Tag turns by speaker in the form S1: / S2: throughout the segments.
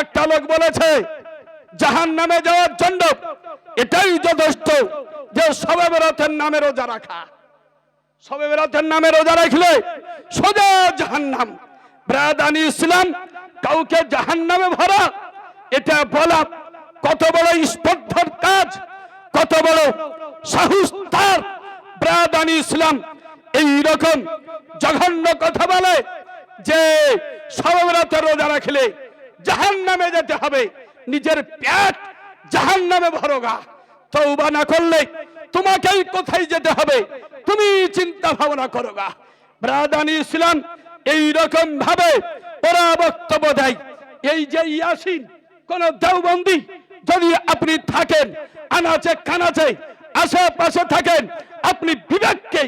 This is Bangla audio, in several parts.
S1: একটা লোক বলেছে জাহান্নামে যাওয়ার জন্য এটাই যথেষ্ট যে শবে বরাতের নামে রোজা রাখা। শবে বরাতের নামে রোজা রাখলে সোজা জাহান্নাম। ব্রাদানি ইসলাম কাউকে জাহান্নামে ভরা, এটা বলা কত বড় স্পর্ধার কাজ, কত বড় সাহস তার। ব্রাদানি ইসলাম এই রকম জঘন্য কথা বলে যে শবে বরাতের রোজা রাখলে জাহান্নামে যেতে হবে, নিজের পেট জাহান্নামে ভরোগা। তওবা না করলে তোমাকেই কোথায় যেতে হবে তুমি চিন্তা ভাবনা করোগা। ব্রাদানি ইসলাম এই রকম ভাবে ওরা বক্তব্য দেয়। এই যে ইয়াসিন কোন দেওবন্দি যদি আপনি থাকেন আনাচে কানাচে আশেপাশে থাকেন, আপনি বিবেককে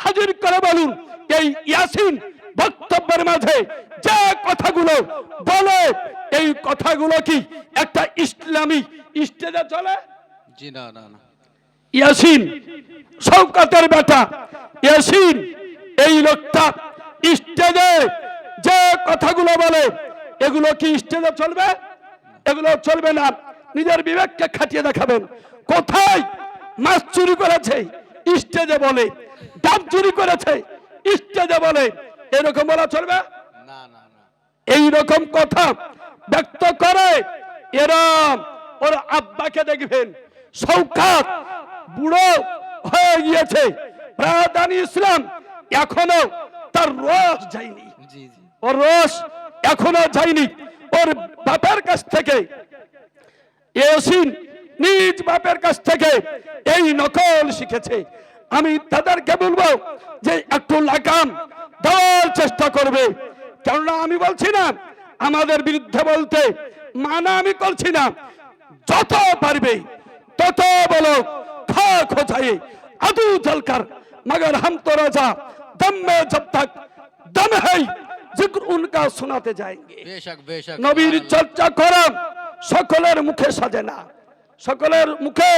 S1: হাজির করে বলুন এই ইয়াসিন বক্তব্যের মাঝে যে কথাগুলো বলে এই কথাগুলো কি একটা ইসলামী স্টেজে চলে?
S2: জি না না না।
S1: ইয়াসিন শওকতের বেটা ইয়াসিন, এই লোকটা স্টেজে যে কথাগুলো বলে এগুলো কি স্টেজে চলবে? এগুলো চলবে না। নিজের বিবেককে খাটিয়ে দেখাবেন। কোথায় মাছ চুরি করেছে স্টেজে বলে, ডাব চুরি করেছে স্টেজে বলে, এরকম বলা চলবে
S2: না না না।
S1: এই রকম কথা ব্যক্ত করে এরা। ওর আব্বাকে দেখবেন শওকত বুড়ো হয়ে গিয়েছে, ব্রাদানি ইসলাম এখনো তার রস যায়নি,
S2: জি জি।
S1: ওর রস এখনো যায়নি। ওর বাপের কাছ থেকে ইয়াসিন নিজ বাপের কাছ থেকে এই নকল শিখেছে। আমি তাদেরকে বলবো যে একটু লাগাম দেওয়ার চেষ্টা করবে, কেননা আমি বলছি না আমাদের বিরুদ্ধে বলতে, মানা আমি করছি না। যত পারবে তত বলো খা খোঁচায়ে আদু জলকর, मगर हम तो राजा दम में जब तक दम है जिक्र उनका सुनाते जाएंगे।
S2: বেশক বেশক।
S1: নবীর চর্চা করা সকলের মুখে সাজে না, সকলের মুখে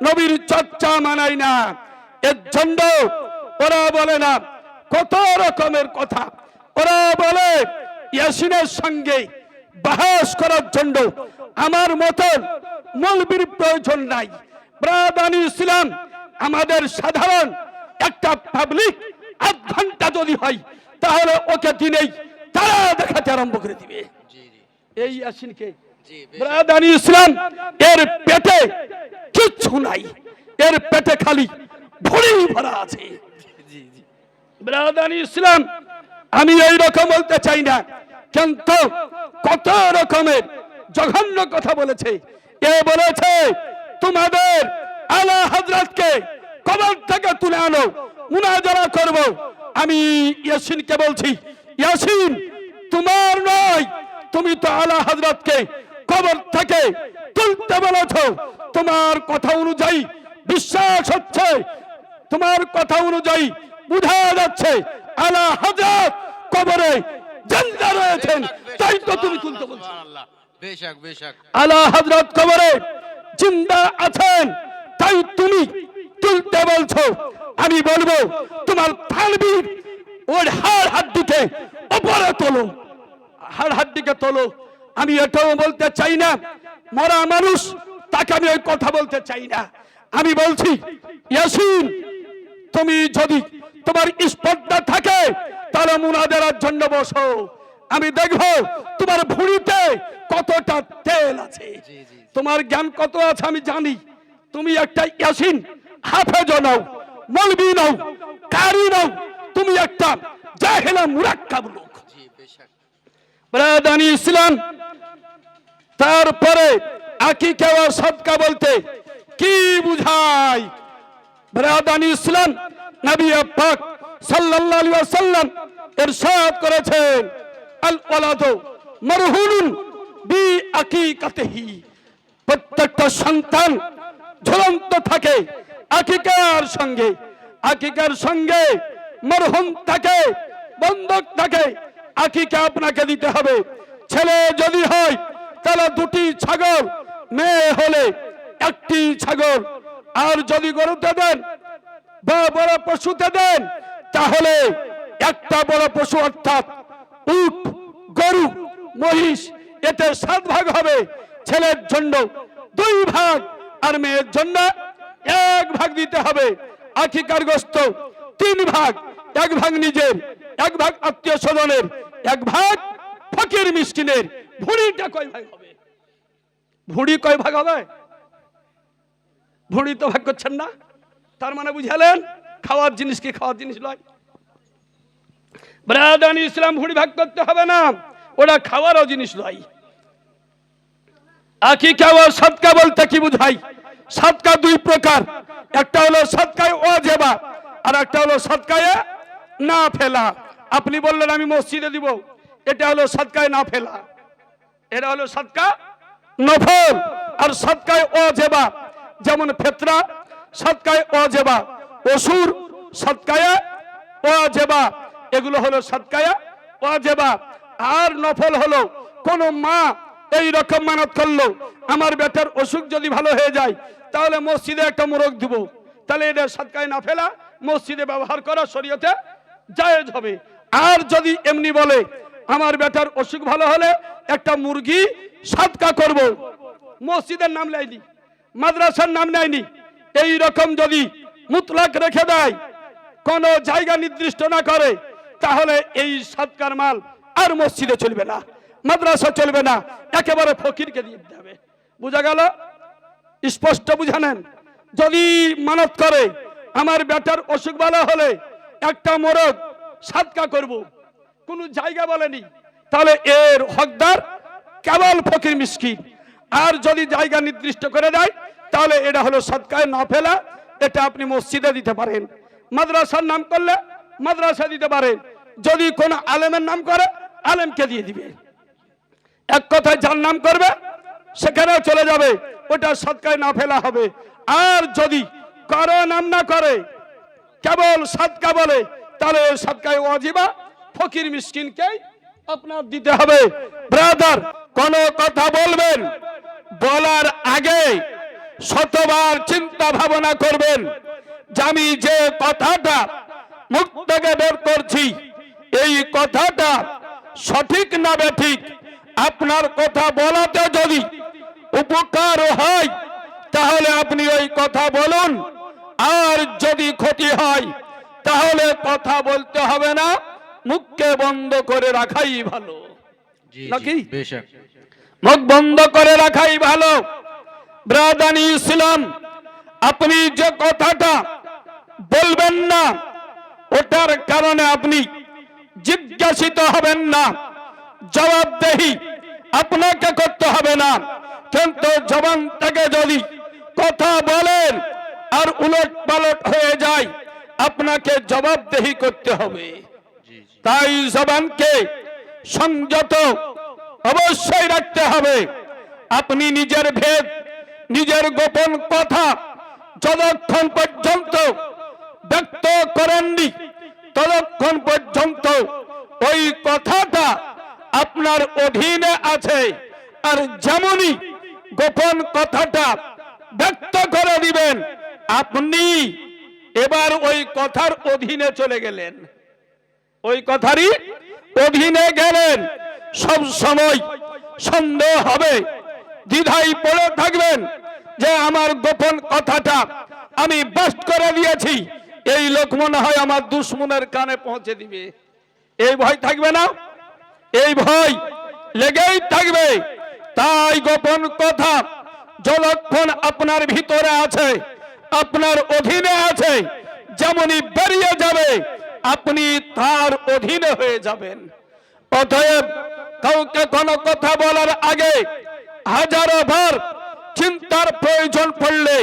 S1: নবীর চর্চা মানায় না। এর জন্য ওরা বলে না কত রকমের কথা। ওরা বলে ইয়াসিনের সঙ্গে বাহাস করার জন্য আমার মতন মৌলবীর প্রয়োজন নাই। ব্রাদানি ইসলাম আমাদের সাধারণ একটা পাবলিক আধ ঘন্টা যদি হয় তাহলে ওকে দিনেই তারা দেখাতে আরম্ভ করে দিবে।
S2: জি জি
S1: এই ইয়াসিনকে
S2: জি।
S1: ব্রাদানি ইসলাম এর পেটে কিচ্ছু নাই, এর পেটে খালি ভুঁড়ি ভরা আছে।
S2: জি জি।
S1: ব্রাদানি ইসলাম আমি এই রকম বলতে চাই না, কিন্তু কত রকমের জঘন্য কথা বলেছে। এ বলেছে তোমাদের আলা হযরতকে কবর থেকে তুলে আনো, মুনাজারা করব। আমি ইয়াসিনকে বলছি ইয়াসিন তোমার নয়, তুমি তো আলা হযরতকে কবর থেকে তুলতে বলেছো। তোমার কথা অনুযায়ী বিশ্বাস হচ্ছে, তোমার কথা অনুযায়ী বোঝা যাচ্ছে আলা হযরত কবরে জিন্দা রয়েছেন, তাই তো তুমি তুলতে বলছো।
S2: সুবহানাল্লাহ। বেশক বেশক।
S1: আলা হযরত কবরে জিন্দা আছেন, তাই তুমি তুলতে বলছো। আমি বলবো তোমার তালবীর ওর হাড় হাড্ডিকে উপরে তোলো, হাড় হাড্ডিকে তোলো। আমি এটাও বলতে চাই না মরা মানুষ, তাকে আমি ওই কথা বলতে চাই না। আমি বলছি ইয়াসিন তুমি যদি তোমার স্পর্ধা থাকে তাহলে মুনাজারার জন্য বসো। আমি দেখবো তোমার ভুঁড়িতে কতটা তেল আছে,
S2: জি জি।
S1: তোমার জ্ঞান কত আছে আমি জানি। তুমি একটা ইয়াসিন হাফেজ নাও, মৌলবি নাও, কারি নাও, তুমি একটা জাহেলা মুরাক্কাব লোক।
S2: জি বেশক।
S1: ব্রাদানি ইসলাম তারপরে আকিকা ও সাদকা বলতে কি বুঝায়? ব্রাদানি ইসলাম নবী পাক সাল্লাল্লাহু আলাইহি ওয়াসাল্লাম ইরশাদ করেছেন আল ওয়ালাদু মারহুনুন বি আকিকাতিহি, প্রত্যেকটা সন্তান ঝুলন্ত থাকে আকিকার সঙ্গে। আকিকার সঙ্গে মরহুম থাকে, বন্ধক থাকে। আকিকা আপনাকে দিতে হবে। ছেলে যদি হয় তাহলে দুটি ছাগল, মেয়ে হলে একটি ছাগল। আর যদি গরুতে দেন বা বড় পশুতে দেন তাহলে একটা বড় পশু অর্থাৎ উট, গরু, মহিষ এতে 7 ভাগ হবে, ছেলের জন্য 2 ভাগ আর মেয়ের জন্য 1 ভাগ দিতে হবে। আকিকার গোশত 3 ভাগ, 1 ভাগ নিজের, 1 ভাগ আত্মীয় স্বজনের, 1 ভাগ ফকির মিসকিনের। ভুঁড়িটা কয় ভাগ হবে? ভুঁড়ি কয় ভাগ হবে? ভুঁড়ি তো ভাগ করছেন না, তার মানে বুঝালেন খাওয়ার জিনিস কি খাওয়ার জিনিস নয়। ব্রাদান ইসলাম ভুঁড়ি ভাগ করতে হবে না, ওটা খাওয়ারও জিনিস নয়। আকিকা ও সাদকা বলতে কি বুঝাই? সাদকা 2 প্রকার, একটা হলো সাদকায়ে ওয়াজিবা আর একটা হলো সাদকায়ে নাফিলা। আপনি বললেন আমি মসজিদে দিব, এটা হলো সাদকায়ে নাফিলা, এটা হলো সাদকা নফল। আর সাদকায়ে ওয়াজিবা যেমন ফিতরা সাদকায়ে ওয়াজিবা, ওসুর সাদকায়ে ওয়াজিবা, এগুলো হলো সাদকায়ে ওয়াজিবা। আর নফল হলো কোন মা এই রকম মানত করলো আমার বেটার অসুখ যদি ভালো হয়ে যায় তাহলে মসজিদে একটা মোরগ দিব, তাহলে এটা সাদকায়ে নাফিলা, মসজিদে ব্যবহার করা শরীয়তে জায়েজ হবে। আর যদি এমনি বলে আমার বেটার অসুখ ভালো হলে একটা মুরগি সাদকা করব, মসজিদের নাম নেয়নি, মাদ্রাসার নাম নেয়নি, এই রকম যদি মুতলাক রেখে দেয়, কোন জায়গা নির্দিষ্ট না করে, তাহলে এই সাদকার মাল আর মসজিদে চলবে না, মাদ্রাসা চলবে না, একেবারে ফকিরকে দিয়ে দিতে হবে। বুঝা গেল? স্পষ্ট বুঝানেন। যদি মানত করে আমার বেটার অসুখ ভালো হলে একটা মোরগ সাদকা করব, কোন জায়গা বলেনি, তাহলে এর হকদার কেবল ফকির মিসকিন। আর যদি জায়গা নির্দিষ্ট করে দেয় তাহলে এটা হলো সাদকায়ে নাফিলা, এটা আপনি মসজিদে দিতে পারেন, মাদ্রাসার নাম করলে মাদ্রাসা দিতে পারেন, যদি কোন আলেমের নাম করে আলেমকে দিয়ে দিবে। এক কথায় যার নাম করবে সেখানেও চলে যাবে, ওটা সাদকায়ে নাফিলা হবে। আর যদি কারো নাম না করে কেবল সাদকা বলে, তাহলে সাদকায়ে ওয়াজিবা ফকির মিসকিনকে আপনার দিতে হবে। ব্রাদার, কোন কথা বলবেন বলার আগে শতবার চিন্তা ভাবনা করবেন যে আমি যে কথাটা মুখ থেকে বের করছি এই কথাটা সঠিক না বেঠিক। আপনার কথা বলাতে যদি উপকার হয় তাহলে আপনি ওই কথা বলুন, আর যদি ক্ষতি হয় তাহলে কথা বলতে হবে না, মুখকে বন্ধ করে রাখাই ভালো, নাকি?
S2: বেশক
S1: মুখ বন্ধ করে রাখাই ভালো। ব্রাদানি ইসলাম, আপনি যে কথাটা বলবেন না ওটার কারণে আপনি জিজ্ঞাসিত হবেন না, জবাবদেহি আপনাকে করতে হবে না, কিন্তু জবান থেকে যদি কথা বলেন আর উলট পালট হয়ে যায় আপনাকে জবাবদেহি করতে হবে। তাই জবানকে সংযত অবশ্যই রাখতে হবে। আপনি নিজের ভেদ, নিজের গোপন কথা যতক্ষণ পর্যন্ত ব্যক্ত করেননি ততক্ষণ পর্যন্ত ওই কথাটা আপনার অধীনে আছে। আর যেমনই গোপন কথাটা ব্যক্ত করে দিবেন আপনি এবার ওই কথার অধীনে চলে গেলেন, ওই কথারই অধীনে গেলেন। সব সময় সন্দেহ হবে, দ্বিধায় পড়ে থাকবেন যে আমার গোপন কথাটা আমি বাস্ট করে দিয়েছি, এই লোক মনে হয় আমার দুশ্মনের কানে পৌঁছে দিবে। এই ভয় থাকবে না? এই ভয় লেগেই থাকবে। তাই গোপন কথা যতক্ষণ আপনার ভিতরে আছে, আপনার অধীনে আছে, যেমনই বেরিয়ে যাবে আপনি তার অধীনে হয়ে যাবেন। অতএব কাউকে কোনো কথা বলার আগে হাজারো বার চিন্তার প্রয়োজন পড়লে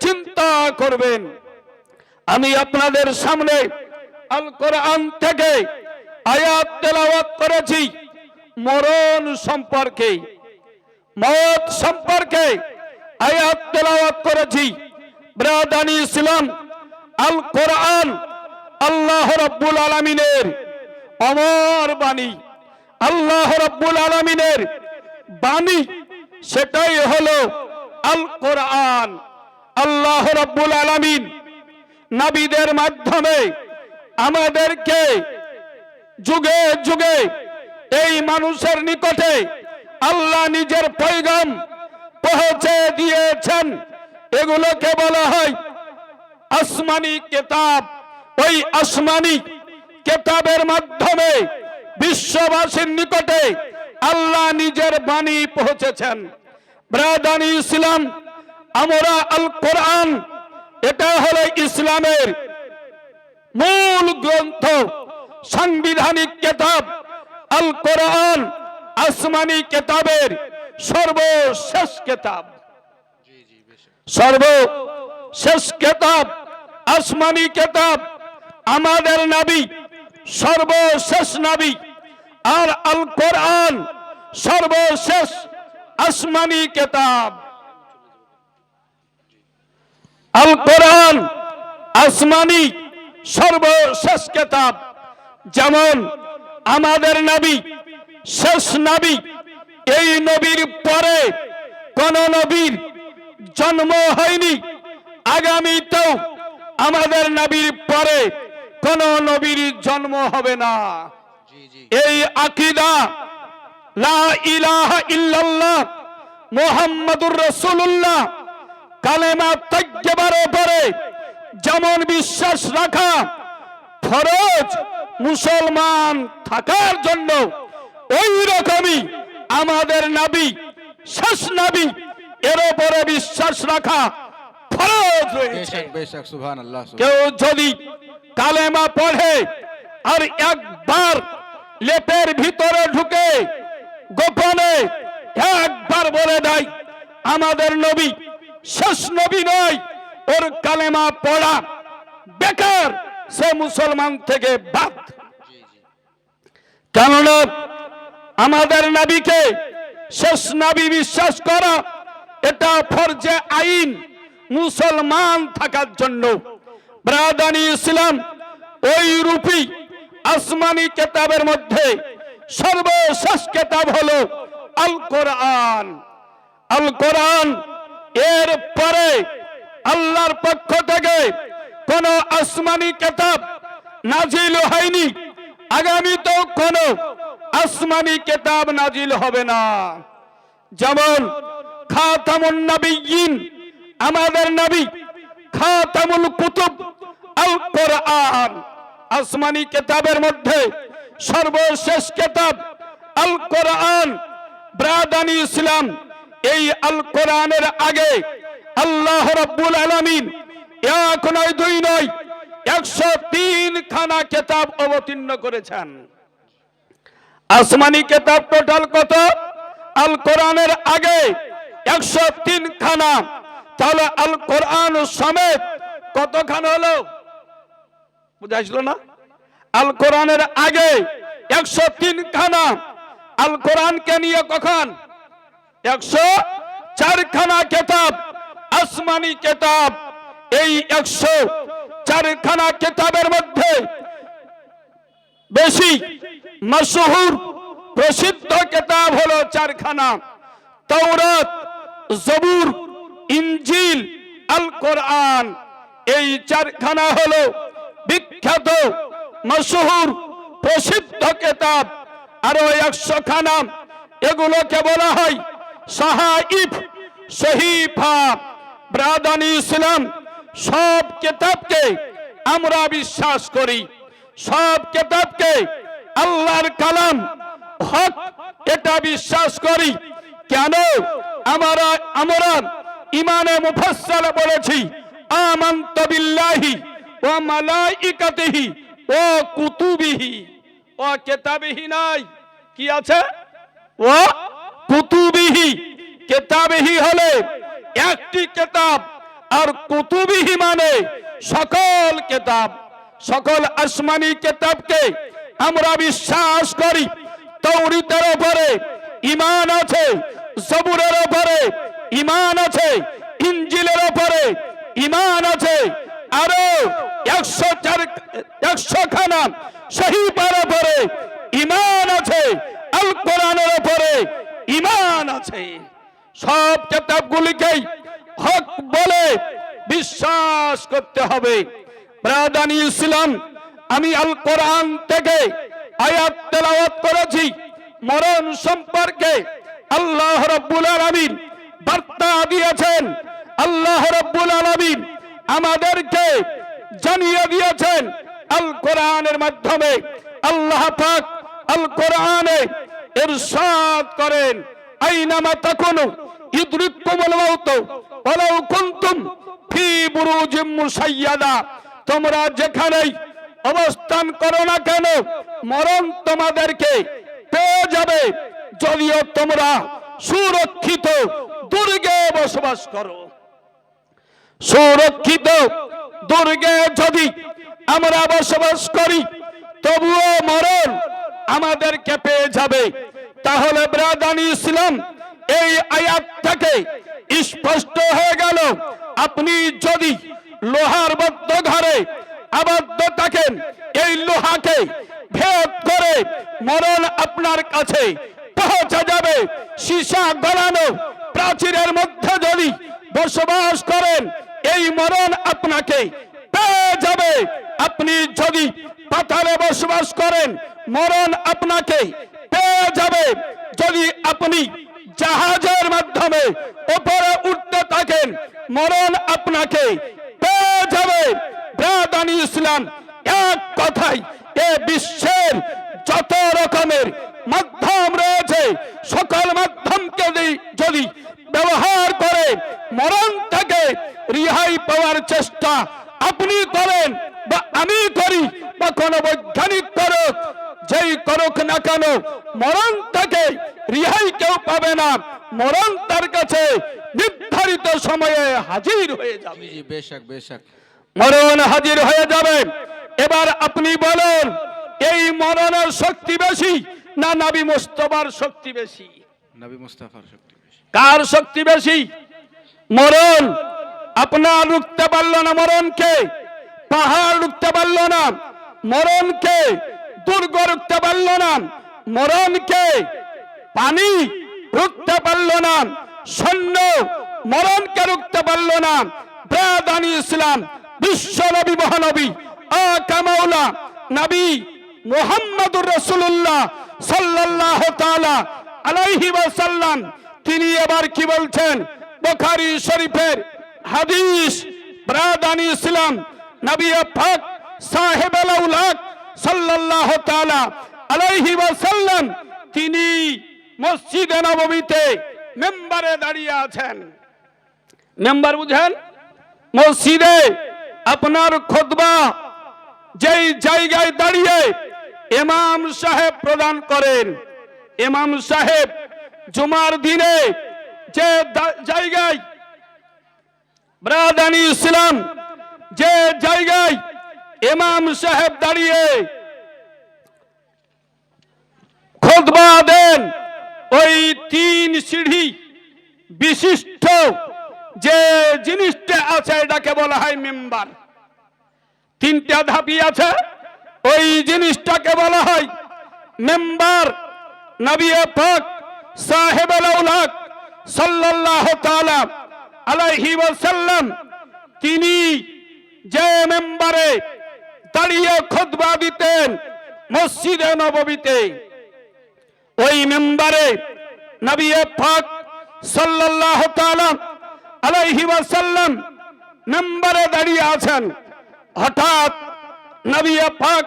S1: চিন্তা করবেন। আমি আপনাদের সামনে আল কোরআন থেকে আয়াত তেলাওয়াত করেছি মরণ সম্পর্কে, মওত সম্পর্কে আয়াত তেলাওয়াত করেছি। ব্রাদানি ইসলাম, আল কোরআন আল্লাহ রাব্বুল আলামিনের অমর বাণী, আল্লাহ রাব্বুল আলামিনের বাণী, সেটাই হলো আল কোরআন। আল্লাহ রাব্বুল আলামিন নবীদের মাধ্যমে আমাদেরকে যুগে যুগে এই মানুষের নিকটে আল্লাহ নিজের পয়গাম পৌঁছে দিয়েছেন, এগুলোকে বলা হয় আসমানি কিতাব। ওই আসমানি কিতাবের মাধ্যমে বিশ্ববাসীর নিকটে আল্লাহ নিজের বাণী পৌঁছেছেন। ব্রাদান ইসলাম, আমরা আল কোরআন, এটা হলো ইসলামের মূল গ্রন্থ, সাংবিধানিক কিতাব। আল কোরআন আসমানি কিতাবের সর্বশেষ কিতাব,
S2: জি জি বেশক
S1: সর্বশেষ কিতাব, আসমানি কিতাব। আমাদের নবী সর্বশেষ নবী, আর আল কোরআন সর্বশেষ আসমানি কিতাব। আল কোরআন আসমানি সর্বশেষ কিতাব। যেমন আমাদের নবী শেষ নবী, এই নবীর পরে কোন নবীর জন্ম হয়নি, আগামীতেও আমাদের নবীর পরে কোন নবীর জন্ম হবে না।
S2: জি জি
S1: এই আকীদা লা ইলাহা ইল্লাল্লাহ মুহাম্মাদুর রাসূলুল্লাহ কালেমা তাইয়্যিবার উপরে যেমন বিশ্বাস রাখা ফরজ মুসলমান থাকার জন্য, ওই রকমই আমাদের নবী শেষ নবী, এর উপরে বিশ্বাস রাখা ফরজ রয়েছে।
S2: বেশক বেশক সুবহানাল্লাহ।
S1: কেউ যদি কালেমা পড়ে আর একবার লেপের ভিতরে ঢুকে গোপনে একবার বলে দেয় আমাদের নবী শেষ নবী নয়, ওর কালেমা পড়া বেকার, সে মুসলমান থেকে বাদ।
S2: জি জি
S1: কেননা আমাদের নবীকে শেষ নবী বিশ্বাস করা এটা ফরজে আইন মুসলমান থাকার জন্য। ব্রাদানি ইসলাম, ওই রূপী আসমানি কিতাবের মধ্যে সর্বশেষ কিতাব হলো আল কোরআন। আল কোরআন এর পরে আল্লাহর পক্ষ থেকে কোন আসমানি কিতাব নাজিল হয়নি, আগামীতেও কোন আসমানি কিতাব নাজিল হবে না। যেমন খাতামুন নবিয়্যিন, আমাদের নবী খাতামুল কুতুব আল কোরআন, আসমানি কিতাবের মধ্যে সর্বশেষ কিতাব আল কোরআন। ব্রাদানি ইসলাম, এই আল কোরআনের আগে আল্লাহ রাব্বুল আলামিন এক নয় দুই নয় 103 খানা কিতাব অবতীর্ণ করেছেন। আসমানি কিতাব টোটাল কত? আল কোরআনের আগে 103 খানা, তাহলে আল কোরআন সমেত কত খানা হলো? বুঝাইছিল না? আল কোরআনের আগে 103 খানা, আল কোরআনকে নিয়ে কখন 104 খানা কিতাব আসমানি কিতাব। এই 104 খানা কিতাবের মধ্যে বেশি মশহুর প্রসিদ্ধ কিতাব হলো 4 খানা, তাওরাত, জবুর, ইনজিল, আল কোরআন। এই 4 খানা হলো বিখ্যাত মশহুর প্রসিদ্ধ কিতাব। আরো 100 খানা, এগুলোকে বলা হয় সাহাইফ, সহিফা। ব্রাদানি ইসলাম, সব কিতাবকে আমরা বিশ্বাস করি, সব কিতাবকে আল্লাহর কালাম হক এটা বিশ্বাস করি। কেন? আমরা ইমানে মুফাসসালে বলেছি আমানতু বিল্লাহি ওয়া মালাইকাতিহি ওয়া কুতুবিহি ওয়া কিতাবিহি, নাই কি আছে? ওয়া কুতুবিহি। কিতাবিহি হলে একটি কিতাব, আর কুতুবিহি মানে সকল কিতাব, সকল আসমানি কিতাবকে আমরা বিশ্বাস করি। তাওরাতের উপরে ঈমান আছে, জবুরের উপরে ঈমান আছে, ইনজিলের উপরে ঈমান আছে, আরো 100 খানা সহিফার উপরে ঈমান আছে, আল কোরআনের উপরে ঈমান আছে। সব কিতাবগুলিকেই হক বলে বিশ্বাস করতে হবে। ব্রাদানি ইসলাম, আমি আল কোরআন থেকে আয়াত তেলাওয়াত করেছি মরণ সম্পর্কে, আল্লাহ রাব্বুল আলামিন বার্তা দিয়েছেন। আল্লাহ রাব্বুল আলামিন আমাদেরকে জানিয়ে দিয়েছেন আল কোরআনের মাধ্যমে। আল্লাহ পাক আল কোরআনে ইরশাদ করেন, আইনামা তাকুনু ইদরিকুমুল মাউত ওয়ালাউ কুনতুম ফি বুরুজিম মুশাইয়াদা। তোমরা যেখানেই অবস্থান করো না কেন, মরণ তোমাদেরকে পেয়ে যাবে, যদিও তোমরা সুরক্ষিত দুর্গে বসবাস করো। সুরক্ষিত দুর্গে যদি আমরা বসবাস করি, তবুও মরণ আমাদেরকে পেয়ে যাবে। তাহলে ব্রাদানি ইসলাম, এই আয়াত থেকে স্পষ্ট হয়ে গেল, আপনি যদি লোহার বদ্ধ ঘরে আবদ্ধ থাকেন, এই লোহাকে ভেদ করে মরণ আপনার কাছে পৌঁছে যাবে। সীসা গলানো প্রাচীরের মধ্যে যদি বসবাস করেন, এই মরণ আপনাকে পেয়ে যাবে। আপনি যদি পাতালে বসবাস করেন, মরণ আপনাকে পেয়ে যাবে। যদি আপনি জাহাজের মাধ্যমে উপরে উঠতে থাকেন, মরণ আপনাকে পেয়ে যাবে। ব্রাদানি ইসলাম, এক কথায় এ বিশ্বের যত রকমের মাধ্যম রয়েছে, সকল মাধ্যমকে যদি ব্যবহার করে মরণ থেকে রিহাই পাওয়ার চেষ্টা আপনি করেন বা আমি করি বা কোন বৈজ্ঞানিক করুক, যেই করুক না কেন, মরণ থেকে রিহাই কেউ পাবে না। মরণ তার কাছে নির্ধারিত সময়ে হাজির হয়ে যাবে।
S2: জি জি, বেশক বেশক।
S1: মরণ হাজির হয়ে যাবে। এবার আপনি বলেন, এই মরণের শক্তি বেশি না নবী মুস্তাফার শক্তি বেশি?
S2: নবী মুস্তাফার শক্তি বেশি।
S1: কার শক্তি বেশি? মরণ আপনার রুখতে পারলো না মরণকে, পাহাড় রুখতে পারলো না মরণকে, দুর্গ রুখতে পারলো না মরণকে, পানি রুখতে পারলো না, সৈন্য মরণকে রুখতে পারলো না। ব্রাদানি ইসলাম, বিশ্ব নবী মহানবী আকামাউলা নবী মুহাম্মদুর রাসূলুল্লাহ সাল্লাল্লাহু তাআলা আলাইহি ওয়াসাল্লাম, তিনি এবার কি বলছেন? বুখারী শরীফের হাদিস। ব্রাদানি ইসলাম, নবী পাক সাহেবুল আউলাদ সাল্লাল্লাহু তাআলা আলাইহি ওয়াসাল্লাম, তিনি মসজিদে নববীতে মেম্বারে দাঁড়িয়ে আছেন। মেম্বার বুঝেন? মসজিদে আপনার খুতবা যেই জায়গায় দাঁড়িয়ে ইমাম সাহেব প্রদান করেন, ইমাম সাহেব জুমার দিনে যে জায়গায়, ব্রাদানি ইসলাম, যে জায়গায় ইমাম সাহেব দাঁড়িয়ে খুতবা দেন, ওই 3 সিঁড়ি বিশিষ্ট যে জিনিসটা আছে, এটাকে বলা হয় মেম্বার। 3টা ধাপি আছে, ওই জিনিসটাকে বলা হয় মেম্বার। নবী পাক সাহেবুল আউলাদ সাল্লাল্লাহু তাআলা আলাইহি ওয়াসাল্লাম, তিনি যে মেম্বারে দাঁড়িয়ে খুতবা দিতেন মসজিদে নববীতে, ওই মেম্বারে নবী পাক সাল্লাল্লাহু তাআলা আলাইহি ওয়াসাল্লাম মেম্বারে দাঁড়িয়ে আছেন। হঠাৎ নবী পাক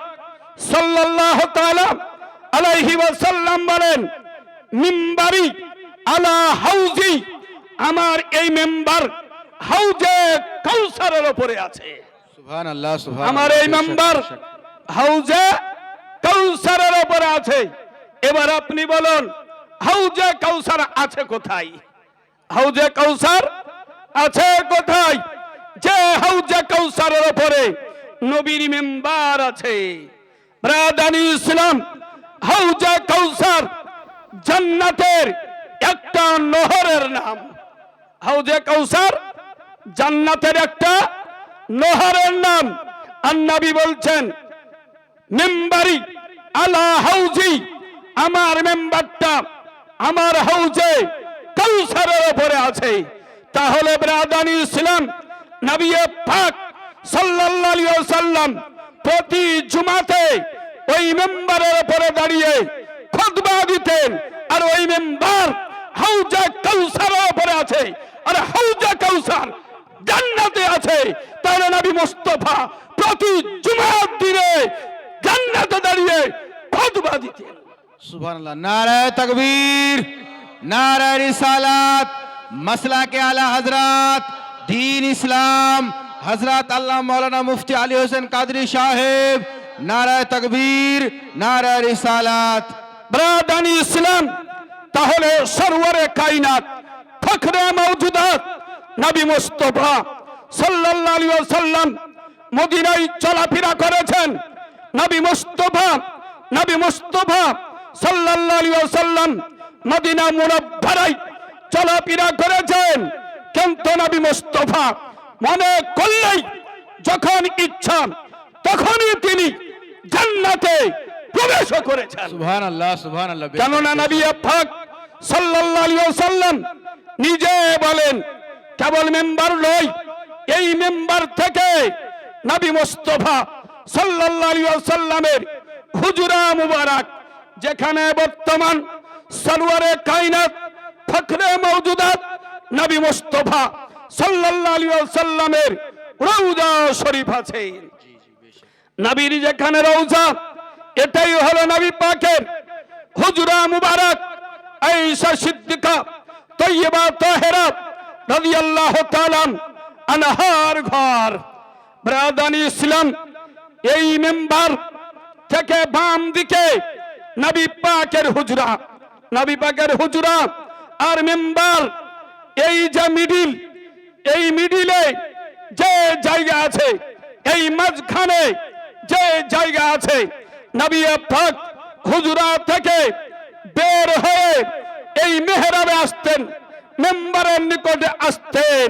S1: সাল্লাল্লাহু তাআলা আলাইহি ওয়াসাল্লাম বলেন, মিম্বারি আলা হাউজি, আমার এই মেম্বার হাউজে কাউসারের উপরে আছে।
S2: সুবহানাল্লাহ সুবহানাল্লাহ।
S1: আমার এই মেম্বার হাউজে কাউসারের উপরে আছে। এবার আপনি বলুন, হাউজে কাউসার আছে কোথায়? হাউজে কাউসার আছে কোথায়? যে হাউজে কাউসারের উপরে নবীর মেম্বার আছে। ব্রাদানি ইসলাম, হাউজে কাউসার জান্নাতের একটা নহরের নাম। হাউজে কাউসার জান্নাতের একটা নহরের নাম। আর নবী বলছেন, মেম্বারি আলা হাউজি, আমার মেম্বারটা আমার হাউজে কাউসারের উপরে আছে। তাহলে ব্রাদানি ইসলাম, নবী পাক সাল্লাল্লাহু আলাইহি ওয়াসাল্লাম প্রতি জুমাতে ওই মেম্বারের উপরে দাঁড়িয়ে খুতবা দিতেন। আর ওই মেম্বার হাউজে কাউসারের উপরে আছে, আর হাউজে কাউসার জান্নাতে আছে, তাহলে নবী মুস্তাফা প্রতি জুমার দিনে জান্নাতে দাঁড়িয়ে খুতবা দিতেন।
S2: সুবহানাল্লাহ। নারায়ে তাকবীর, নারায়ে রিসালাত, মাসলা के आला हजरत दीन इस्लाम हजरत अल्लाह मौलाना मुफ्ती अली हुसैन कादरी साहेब। नाराये तकबीर, नाराये रिसालात।
S1: ব্রাদানি ইসলাম, তাহলে সরওয়ারে কায়নাত ফখরে মওজুদাত নবী মুস্তাফা সাল্লাল্লাহু আলাইহি ওয়াসাল্লাম মদিনায় চলাফেরা করেছেন। নবী মুস্তাফা সাল্লাল্লাহু আলাইহি ওয়াসাল্লাম মদিনা মুনাব্বারায় চলাফেরা করেছেন, কিন্তু নবী মুস্তাফা মনে করলেই যখন ইচ্ছা তখনই তিনি জান্নাতে প্রবেশ করেছেন।
S2: সুবহানাল্লাহ, সুবহানাল্লাহ।
S1: কেননা নবী পাক সাল্লাল্লাহু আলাইহি ওয়াসাল্লাম নিজে বলেন, কেবল মেম্বার নয়, এই মেম্বার থেকে নবী মুস্তাফা সাল্লাল্লাহু আলাইহি ওয়াসাল্লামের হুজরা মুবারক, যেখানে বর্তমান সরওয়ারে কায়নাত ফখরে মওজুদাত নবী মুস্তাফা সাল্লাল্লাহু আলাইহি ওয়াসাল্লামের রওজা শরীফ আছে। নবীর যেখানে রওজা, এটাই হলো নবী পাকের হুজরা মুবারক, আয়েশা সিদ্দিকা তয়্যিবা তাহেরা রাদিয়াল্লাহু তাআলা আনহার ঘর। ব্রাদানি ইসলাম, এই মেম্বার থেকে বাম দিকে নবী পাকের হুজরা, নবী পাকের হুজরা আর মেম্বার, এই যে মিডিল, এই মিডিলে যে জায়গা আছে, এই মাঝখানে যে জায়গা আছে, নবী পাক হুজরা থেকে বের হয়ে এই মেহরাবে আসতেন, মেম্বারের নিকটে আসতেন।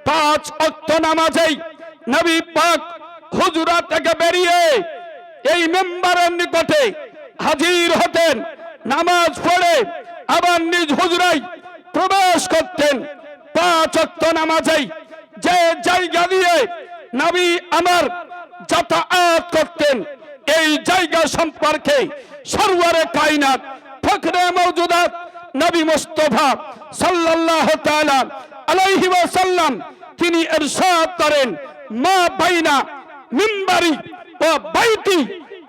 S1: 5 ওয়াক্ত নামাজেই নবী পাক হুজরা থেকে বেরিয়ে এই মেম্বারের নিকটে হাজির হতেন, নামাজ পড়ে আবার নিজ হুজরায় প্রবেশ করতেন। 5 ওয়াক্ত নামাজেই যে জায়গা দিয়ে নবী আমার যাতায়াত করতেন, এই জায়গা সম্পর্কে সরওয়ারে কায়নাত ফখরে মওজুদাত নবী মুস্তাফা সাল্লাল্লাহু তাআলা আলাইহি ওয়াসাল্লাম তিনি ইরশাদ করেন, মা বাইনা মিম্বারি ওয়া বাইতি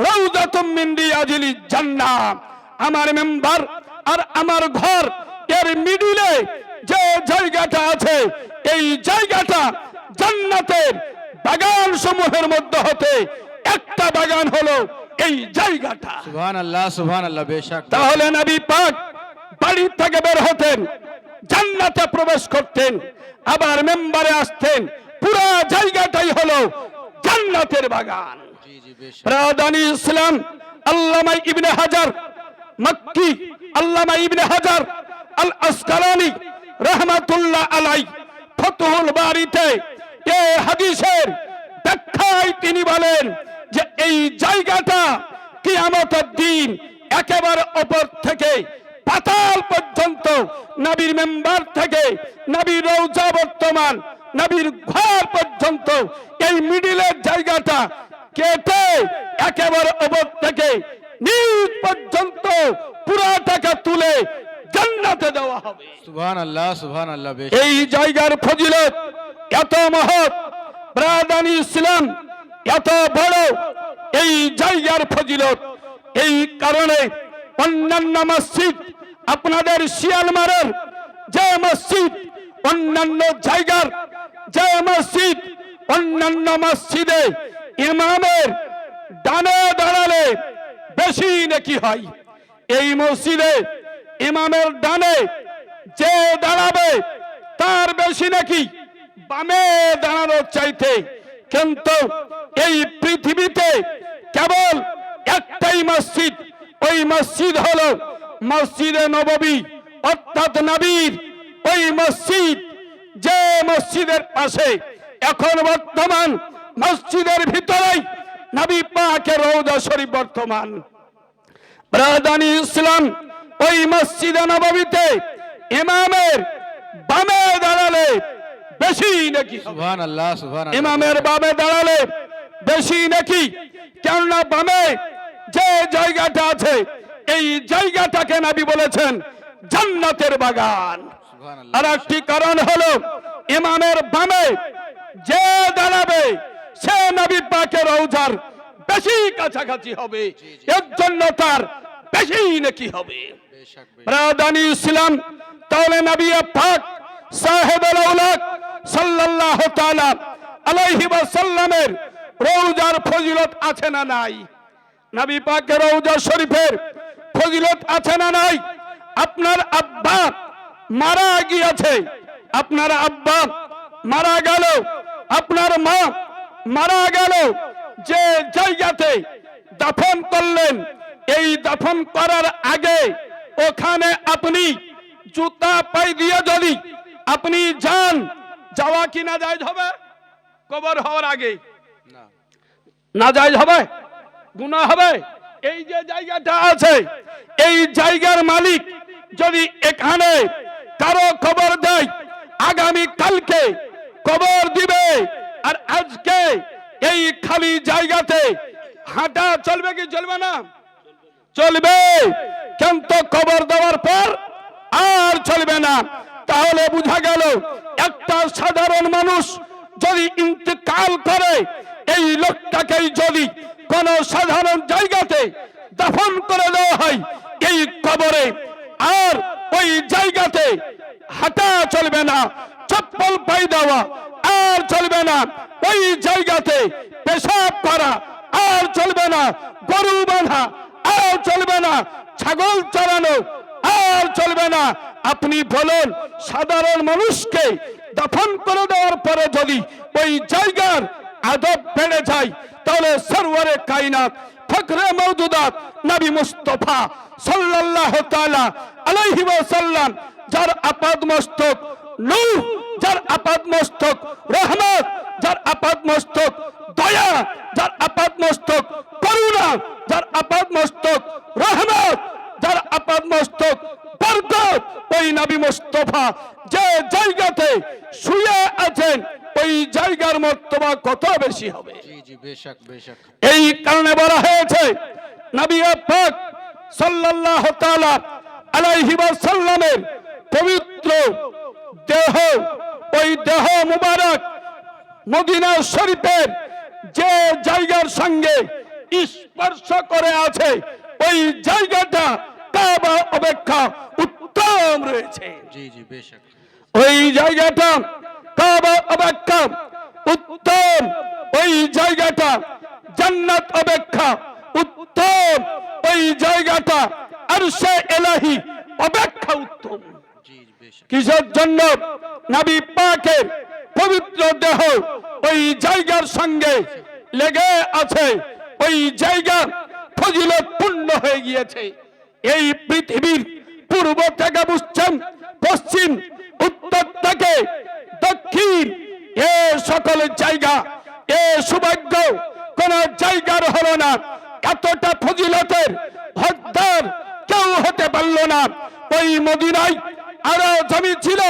S1: রাউযাতুম মিন রিয়াজিল জান্নাহ। আমার মেম্বার আর আমার ঘর এর মিডিলে যে জায়গাটা আছে, এই জায়গাটা জান্নাতের বাগান সমূহের মধ্যে হতে একটা বাগান হলো এই জায়গাটা।
S2: সুবহানাল্লাহ, সুবহানাল্লাহ। বেশক।
S1: তাহলে নবী পাক বাড়ি থেকে বের হতেন, জান্নাতে প্রবেশ করতেন, আবার মেম্বারে আসতেন, পুরো জায়গাটাই হলো জান্নাতের বাগান।
S2: জি জি, বেশক।
S1: ব্রাদানি ইসলাম, আল্লামা ইবনে হাজার মক্কি, আল্লামা ইবনে হাজার আল আসকালানি রাহমাতুল্লাহ আলাই ফতহুল বারিতে এই হাদিসের ব্যাখ্যায় তিনি বলেন যে এই জায়গাটা কিয়ামতের দিন একেবারে উপর থেকে পাতাল পর্যন্ত, নবীর মেম্বার থেকে নবীর রওজা বর্তমান নবীর ঘর পর্যন্ত এই মিডিলের জায়গাটা কেটে একেবারে উপর থেকে নিচ পর্যন্ত পুরাটাকে তুলে জান্নাতে দেওয়া হবে।
S2: সুবহানাল্লাহ, সুবহানাল্লাহ। বেশক।
S1: এই জায়গার ফজিলত এত মহৎ, ব্রাদানি ইসলাম এত বড় এই জায়গার ফজিলত, এই কারণে অন্যান্য মসজিদ, আপনাদের শিয়ালমারের যে মসজিদ, অন্যান্য জায়গার যে মসজিদ, অন্যান্য মসজিদে ইমামের ডানে দাঁড়ালে বেশি নেকি হয়। এই মসজিদে ইমামের ডানে যে দাঁড়াবে তার বেশি নাকি বামে দাঁড়ানোর চাইতে। কিন্তু এই পৃথিবীতে কেবল একটাই মসজিদ, ওই মসজিদ হলো মসজিদে নববী, অর্থাৎ নবীর ওই মসজিদ, যে মসজিদের পাশে এখন বর্তমান মসজিদের ভিতরেই নবী পাকের রওজা শরীফ বর্তমান। ব্রাদানি ইসলাম, ওই মসজিদে নববীতে ইমামের বামে দাঁড়ালে বেশি নাকি।
S2: সুবহানাল্লাহ, সুবহানাল্লাহ।
S1: ইমামের বামে দাঁড়ালে বেশি নাকি, কেননা বামে যে জায়গাটা আছে এই জায়গাটাকে নবী বলেছেন জান্নাতের বাগান।
S2: সুবহানাল্লাহ।
S1: আর একটি কারণ হলো ইমামের বামে যে দাঁড়াবে সে নবী পাকের রওজার বেশি কাছাকাছি হবে, এর জন্য তার বেশি নেকি হবে।
S2: বেশক
S1: ব্রাদানি ইসলাম, তাহলে নবী পাক সাহেবুল আউলাদ সাল্লাল্লাহু তাআলা আলাইহি ওয়াসাল্লামের রওজার ফজিলত আছে না নাই? নবী পাকের রওজা শরীফের ফজিলত আছে না নাই? আপনার আব্বা মারা গিয়েছে, আপনার আব্বা মারা গেল, আপনার মা মারা গেল, যে জায়গাতে দাফন করলেন, এই দাফন করার আগে ওখানে আপনি জুতা পাই দিয়ে যদি আপনি যান, যাওয়া কি না জায়েজ হবে? কবর হওয়ার আগে
S2: না।
S1: না জায়েজ হবে, গুনাহ হবে। এই যে জায়গাটা আছে, এই জায়গার মালিক যদি এখানে কারো খবর দেয় আগামী কালকে কবর দিবে, আর আজকে এই খালি জায়গাতে হাঁটা চলবে কি চলবে না? চলবে, কিন্তু কবর দেওয়ার পর আর চলবে না। তাহলে বোঝা গেল একটা সাধারণ মানুষ যদি ইন্তেকাল করে, এই লোকটাকেই যদি কোন সাধারণ জায়গাতে দাফন করে দেওয়া হয় এই কবরে, আর ওই জায়গাতে হাঁটা চলবে না, চপ্পল পাই দেওয়া আর চলবে না, ওই জায়গাতে পেশাব করা আর চলবে না, গরু বাঁধা আর চলবে না, ছাগল চড়ানো আর চলবে না। আপনি বলুন, সাধারণ মানুষকে দাফন করে দেওয়ার পরে যদি ওই জায়গার আদব বেড়ে যায়, তাহলে সরওয়ারে কায়নাত ফখরে মওজুদাত নবী মুস্তাফা সাল্লাল্লাহু তাআলা আলাইহি ওয়াসাল্লাম, যার আপাদ মস্তক নূর, যার আপাদ মস্তক রহমত, যার আপাদ মস্তক দয়া, যার আপাদ মস্তক করুণা, যার আপাদ মস্তক রহমত, যার আপাদ মস্তক বরকত, ওই নবী মুস্তাফা যে জায়গাতে শুয়ে আছেন ওই জায়গার মর্তবা কত বেশি হবে।
S2: জি জি বেশক বেশক।
S1: এই কারণে বলা হয়েছে নবী পাক সাল্লাল্লাহু তাআলা আলাইহি ওয়াসাল্লামের পবিত্র দেহ, ওই দেহ মুবারক মদিনা শরীফের যে জায়গার সঙ্গে স্পর্শ করে আছে, ওই জায়গাটা কাবা অপেক্ষা উত্তম রয়েছে।
S2: জি জি বেশক।
S1: ওই জায়গাটা কাবা অপেক্ষা উত্তম, ওই জায়গাটা জান্নাত অপেক্ষা উত্তম, ওই জায়গাটা আরশে ইলাহি অপেক্ষা উত্তম।
S2: জি জি বেশক।
S1: কিসের জন্য? নবী পাকের পবিত্র দেহ ওই জায়গার সঙ্গে লেগে আছে, ওই জায়গা ফজিলত পূর্ণ হয়ে গিয়েছে। এই পৃথিবীর পূর্ব থেকে পশ্চিম, পশ্চিম উত্তর থেকে দক্ষিণ, এ সকল জায়গা, এ সৌভাগ্য কোন জায়গার হলো না। এতটা ফজিলতের হকদার কেউ হতে পারল না। ওই মদিনায় আরো জমি ছিল,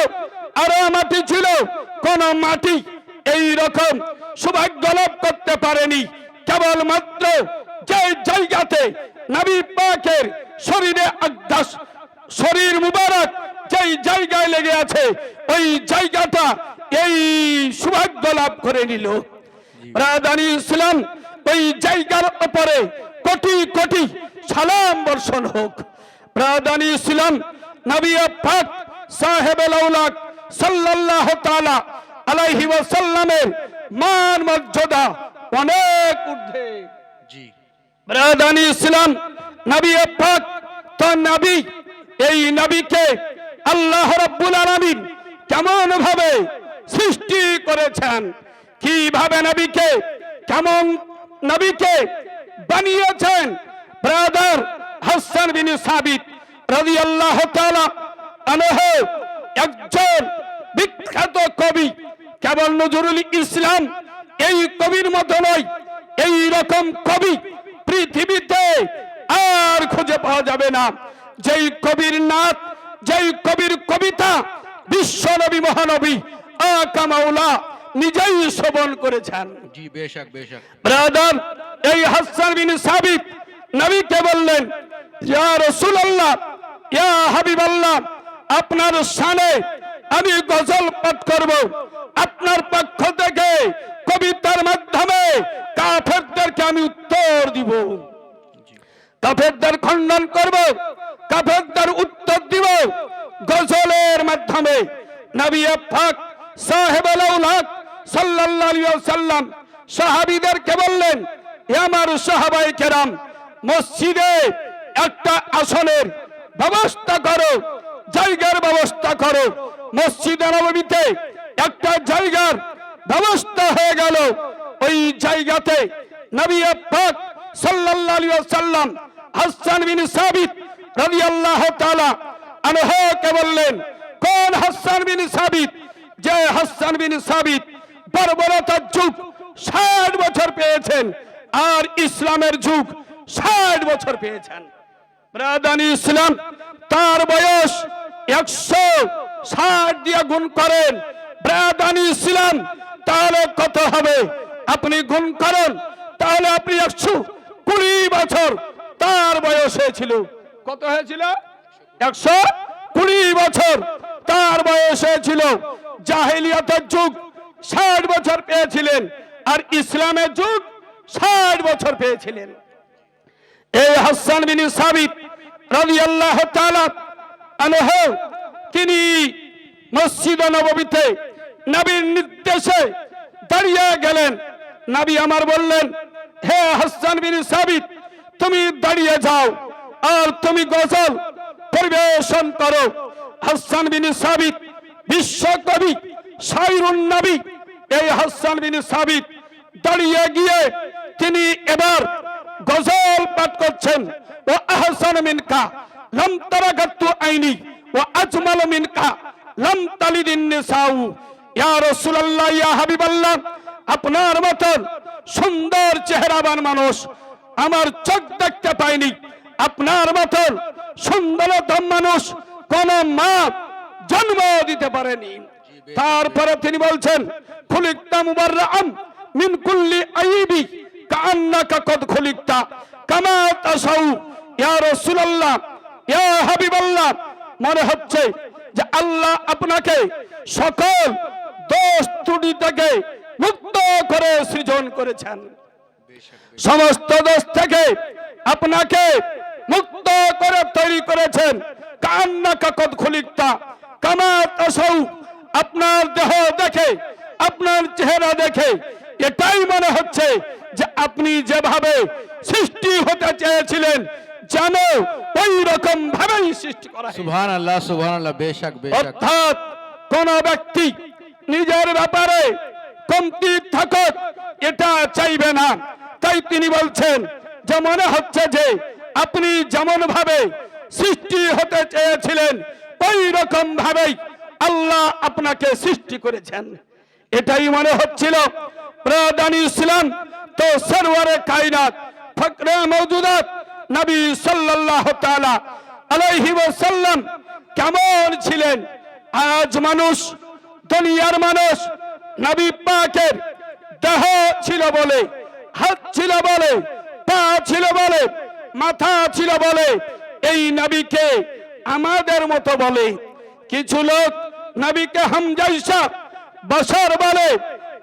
S1: আরো মাটি ছিল, কোন মাটি এই রকম সৌভাগ্য লাভ করতে পারেনি। কেবলমাত্র যে জায়গাতে নবী পাকের শরীরে আকদাস, শরীর মুবারক যেই জায়গায় লেগে আছে, ওই জায়গাটা এই সৌভাগ্য লাভ করে নিল। ব্রাদানি ইসলাম, ওই জায়গার উপরে কোটি কোটি সালাম বর্ষণ হোক। ব্রাদানি ইসলাম, নবী পাক সাহেবুল আউলাদ সাল্লাল্লাহু তাআলা আলাইহি ওয়াসাল্লামের মান মর্যাদা অনেক ঊর্ধ্বে।
S2: জি
S1: ব্রাদানি ইসলাম, নবী পাক তো নবী, এই নবীকে আল্লাহ রাব্বুল আলামিন কেমন ভাবে সৃষ্টি করেছেন, কিভাবে নবীকে, কেমন নবীকে বানিয়েছেন। ব্রাদার হাসান বিন সাবিত রাদিয়াল্লাহু তাআলা আনহু একজন বিখ্যাত কবি, কেবল নজরুল ইসলাম এই কবির মতো নয়, এই রকম কবি পৃথিবীতে আর খুঁজে পাওয়া যাবে না। যেই কবির নাত, যেই কবির কবিতা বিশ্ব নবী মহানবী আকা মাওলা নিজেই শ্রবণ করেছেন।
S2: জি বেশক বেশক।
S1: ব্রাদার, এই হাসান বিন সাবিত নবীকে বললেন, ইয়া রাসূলুল্লাহ, ইয়া হাবিবাল্লাহ, আপনার শানে আমি গজল পাঠ করব। আপনার পক্ষ থেকে কবিতার মাধ্যমে কাফেরদেরকে আমি উত্তর দিব, কাফেরদের খণ্ডন করব, কাফেরদের উত্তর দিব গজলের মাধ্যমে। নবী পাক সাহেবুল আউলাদ সাল্লাল্লাহু আলাইহি ওয়াসাল্লাম সাহাবীদেরকে বললেন, হে আমার সাহাবায়ে কেরাম, মসজিদে একটা আসনের ব্যবস্থা করো, জায়গার ব্যবস্থা করো। মসজিদে নববীতে একটা জায়গার ব্যবস্থা হয়ে গেল। ওই জায়গাতে নবী পাক সাল্লাল্লাহু আলাইহি ওয়াসাল্লাম হাসান বিন সাবিত রাদিয়াল্লাহু তাআলা আনহুকে বললেন, কোন হাসান বিন সাবিত? যে হাসান বিন সাবিত বর্বরতার যুগ 60 বছর পেয়েছেন আর ইসলামের যুগ 60 বছর পেয়েছেন। ব্রাদানি ইসলাম, তার বয়স 160 দিয়ে গুণ করেন ব্রাদানি ইসলাম, তাহলে কত হবে? আপনি গুণ করেন, তাহলে আপনি 120 বছর তার বয়স হয়েছিল। কত হয়েছিল? 120 বছর তার বয়স হয়েছিল। জাহেলিয়াতের যুগ 60 বছর পেয়েছিলেন আর ইসলামের যুগ 60 বছর পেয়েছিলেন। এই হাসান বিন সাবিত রাদিয়াল্লাহু তাআলা আনহু তিনি মসজিদে নববীতে নবীর নির্দেশে দাঁড়িয়ে গেলেন। নবী আমার বললেন, হে হাসান বিন সাবিত, তুমি দাঁড়িয়ে যাও আর তুমি গজল পরিবেশন করো। হাসান বিন সাবিত বিশ্বকবি, শায়রুন নবী। এই হাসান বিন সাবিত দাঁড়িয়ে গিয়ে তিনি এবার গজল পাঠ করছেন। ও আহসান মিনকা লাম তারাগাতু আইনি ও আজমাল মিনকা লাম তালিদিন নিসাউ। ইয়া রাসূলুল্লাহ, ইয়া হাবিবাল্লাহ, আপনার মতন সুন্দর চেহারাবান মানুষ আমার চোখ দেখতে পাইনি। আপনার মতন সুন্দরতম মানুষ কোন মা জন্ম দিতে পারেনি। তারপরে তিনি বলছেন, খুলিকতা মুবাররাআম মিন কুল্লি আইবি কাআন্নাকা কদ খুলিকতা কামা তাশাউ। ইয়া রাসূলুল্লাহ, ইয়া হাবিবাল্লাহ, মনে হচ্ছে যে আল্লাহ আপনাকে সকল দোষ ত্রুটি থেকে মুক্ত করে সৃজন করেছেন। সমস্ত দোষ থেকে আপনাকে মুক্ত করে তৈরি করেছেন। কান্নাকা কদ খুলিকতা কামা তাশাউ। আপনার দেহ দেখে, আপনার চেহারা দেখে এটাই মনে হচ্ছে যে আপনি যেভাবে সৃষ্টি হতে চেয়েছিলেন যেন ওই রকম ভাবেই সৃষ্টি করা হয়েছে।
S2: সুবহানাল্লাহ, সুবহানাল্লাহ, বেশক বেশক।
S1: অর্থাৎ কোন ব্যক্তি নিজের ব্যাপারে কমতি থাকুক এটা চাইবে না। তাই তিনি বলছেন যে মনে হচ্ছে যে আপনি যেমন ভাবে সৃষ্টি হতে চেয়েছিলেন ওই রকম ভাবেই আল্লাহ আপনাকে সৃষ্টি করেছেন। এটাই মনে হচ্ছিল। প্রাদানি ইসলাম তো সরওয়ারে কায়নাত ফকরে মওজুদাত নবী সাল্লাল্লাহু তাআলা আলাইহি ওয়াসাল্লাম কেমন ছিলেন? আজ মানুষ, দুনিয়ার মানুষ নবী পাকের দেহ ছিল বলে, হাত ছিল বলে, পা ছিল বলে, মাথা ছিল বলে এই নবীকে আমাদের মতো বলে। কিছু লোক নবীকে হামজাইসা বশর বলে।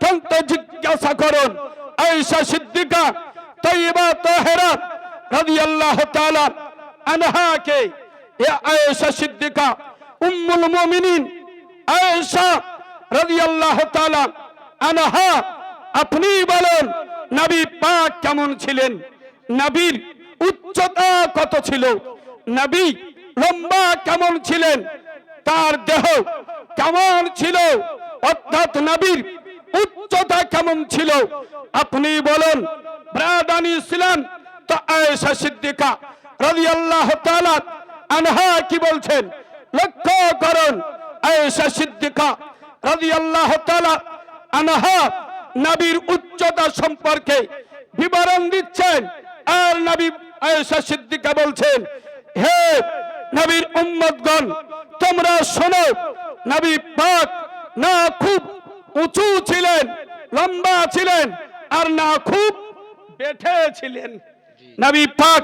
S1: কিন্তু জিজ্ঞাসা করুন আয়েশা সিদ্দিকা তয়্যিবা তাহেরা রাদিয়াল্লাহু তাআলা আনহাকে, এ আয়েশা সিদ্দিকা উম্মুল মুমিনিন আয়েশা রাদিয়াল্লাহু তাআলা আনহা, আপনি বলেন নবী পাক কেমন ছিলেন? নবীর উচ্চতা কত ছিল? নবী লম্বা কেমন ছিলেন? তার দেহ কেমন ছিল? অর্থাৎ নবীর উচ্চতা কেমন ছিল? আপনি বলেন। ব্রাদানি ইসলাম তো আয়েশা সিদ্দিকা রাদিয়াল্লাহু তাআলা আনহা কি বলছেন লক্ষ্য করুন। আয়েশা সিদ্দিকা রাদিয়াল্লাহু তাআলা আনহা নবীর উচ্চতা সম্পর্কে বিবরণ দিচ্ছেন। আর নবী আয়েশা সিদ্দিকা বলছেন, হে নবীর উম্মতগণ, তোমরা শোনো, নবী পাক না খুব উঁচু ছিলেন, লম্বা ছিলেন, আর না খুব বেঠে ছিলেন। নবী পাক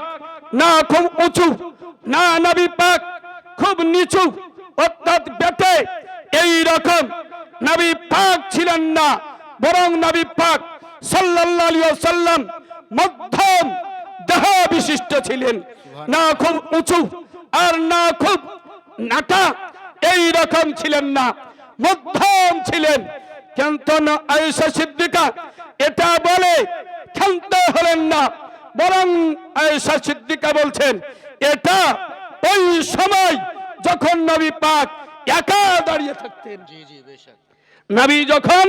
S1: না খুব উঁচু, না নবী পাক খুব নিচু অর্থাৎ বেটে এই রকম নবী পাক ছিলেন না, বরং নবী পাক সাল্লাল্লাহু আলাইহি ওয়াসাল্লাম মধ্যম দেহ বিশিষ্ট ছিলেন, না খুব উঁচু আর না খুব নাটা, এই রকম ছিলেন না, মধ্যম ছিলেন। কিন্তু আয়েশা সিদ্দিকা এটা বলে ক্ষান্ত হলেন না, বরং আয়েশা সিদ্দিকা বলছেন এটা ওই সময় যখন নবী পাক একা দাঁড়িয়ে থাকতেন।
S2: জি জি বেশক।
S1: নবী যখন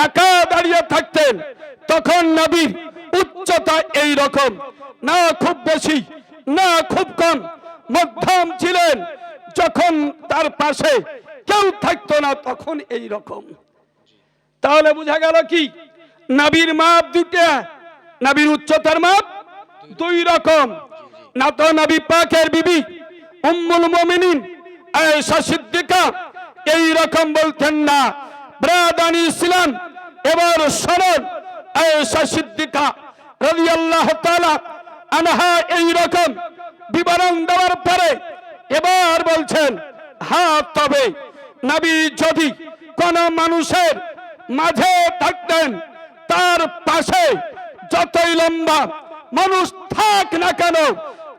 S1: একা দাঁড়িয়ে থাকতেন তখন নবীর উচ্চতা এই রকম, না খুব বেশি না খুব কম, মধ্যম ছিলেন। যখন তার পাশে কেউ থাকতো না তখন এই রকম। তাহলে বোঝা গেল কি নবীর মাপ দুটা, নবীর উচ্চতার মাপ দুই রকম। না তো নবী পাকের বিবি উম্মুল মুমিনিন আয়েশা সিদ্দিকা এই রকম বলতেন না। ব্রাদানি ইসলাম এবার শরণ আয়েশা সিদ্দিকা রাদিয়াল্লাহু তাআলা আনহা এই রকম বিবরণ দেওয়ার পরে এবার বলছেন হ্যাঁ, তবে নবী যদি কোন মানুষের মাঝে থাকতেন তার পাশে যতই লম্বা মানুষ থাক না কেন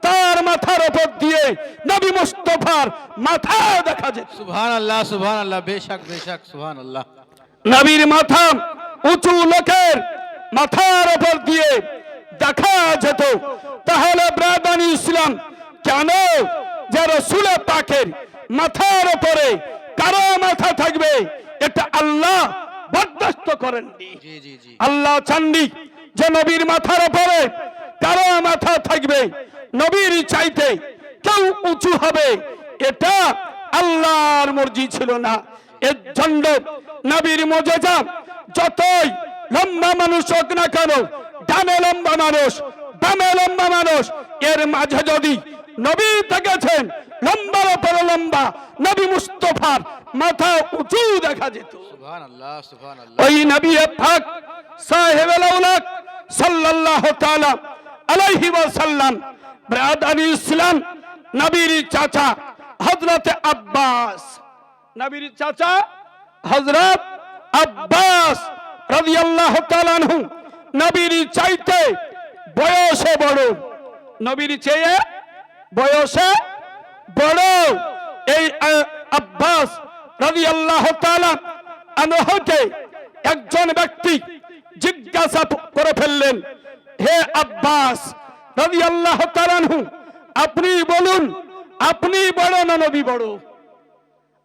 S1: তার মাথার উপর দিয়ে নবী মুস্তাফার মাথা দেখা যেত।
S2: সুবহানাল্লাহ সুবহানাল্লাহ, বেশক বেশক, সুবহানাল্লাহ।
S1: নবীর মাথা উঁচু লোকের মাথার উপর দিয়ে দেখা যেত। তাহলে ব্রাদানি ইসলাম কেন যে রাসূল পাকের মাথার উপরে কারো মাথা থাকবে এটা আল্লাহ বরদাস্ত করেননি।
S2: জি জি জি।
S1: আল্লাহ চাননি যে নবীর মাথার উপরে কারো মাথা থাকবে, নবীর চাইতে কেউ উঁচু হবে, এটা আল্লাহর মর্জি ছিল না। এর জন্য নবীর মুজিজা যতই লম্বা মানুষ হোক না কেন, ডানে লম্বা মানুষ বামে লম্বা মানুষ, এর মাঝে যদি নবী থেকেছেন লম্বার উপরে লম্বা, নবী মুস্তাফার মাথা উঁচু দেখা যেত।
S2: সুবহানাল্লাহ সুবহানাল্লাহ।
S1: ওই নবী পাক সাহেবুল আউলাদ সাল্লাল্লাহু তাআলা আলাইহি ওয়াসাল্লাম ব্রাদানি ইসলাম নবীর চাচা হযরত আব্বাস, নবীর চাচা হযরত আব্বাস রাদিয়াল্লাহু তাআলা আনহু নবীর চাইতে বয়সে বড়, নবীর চেয়ে বয়সে বড়। এই আব্বাস রাদিয়াল্লাহু তাআলা আনহুকে একজন ব্যক্তি জিজ্ঞাসা করে ফেললেন, হে আব্বাস রাদিয়াল্লাহু তাআলা আনহু, আপনি বলুন আপনি বড় না নবী বড়?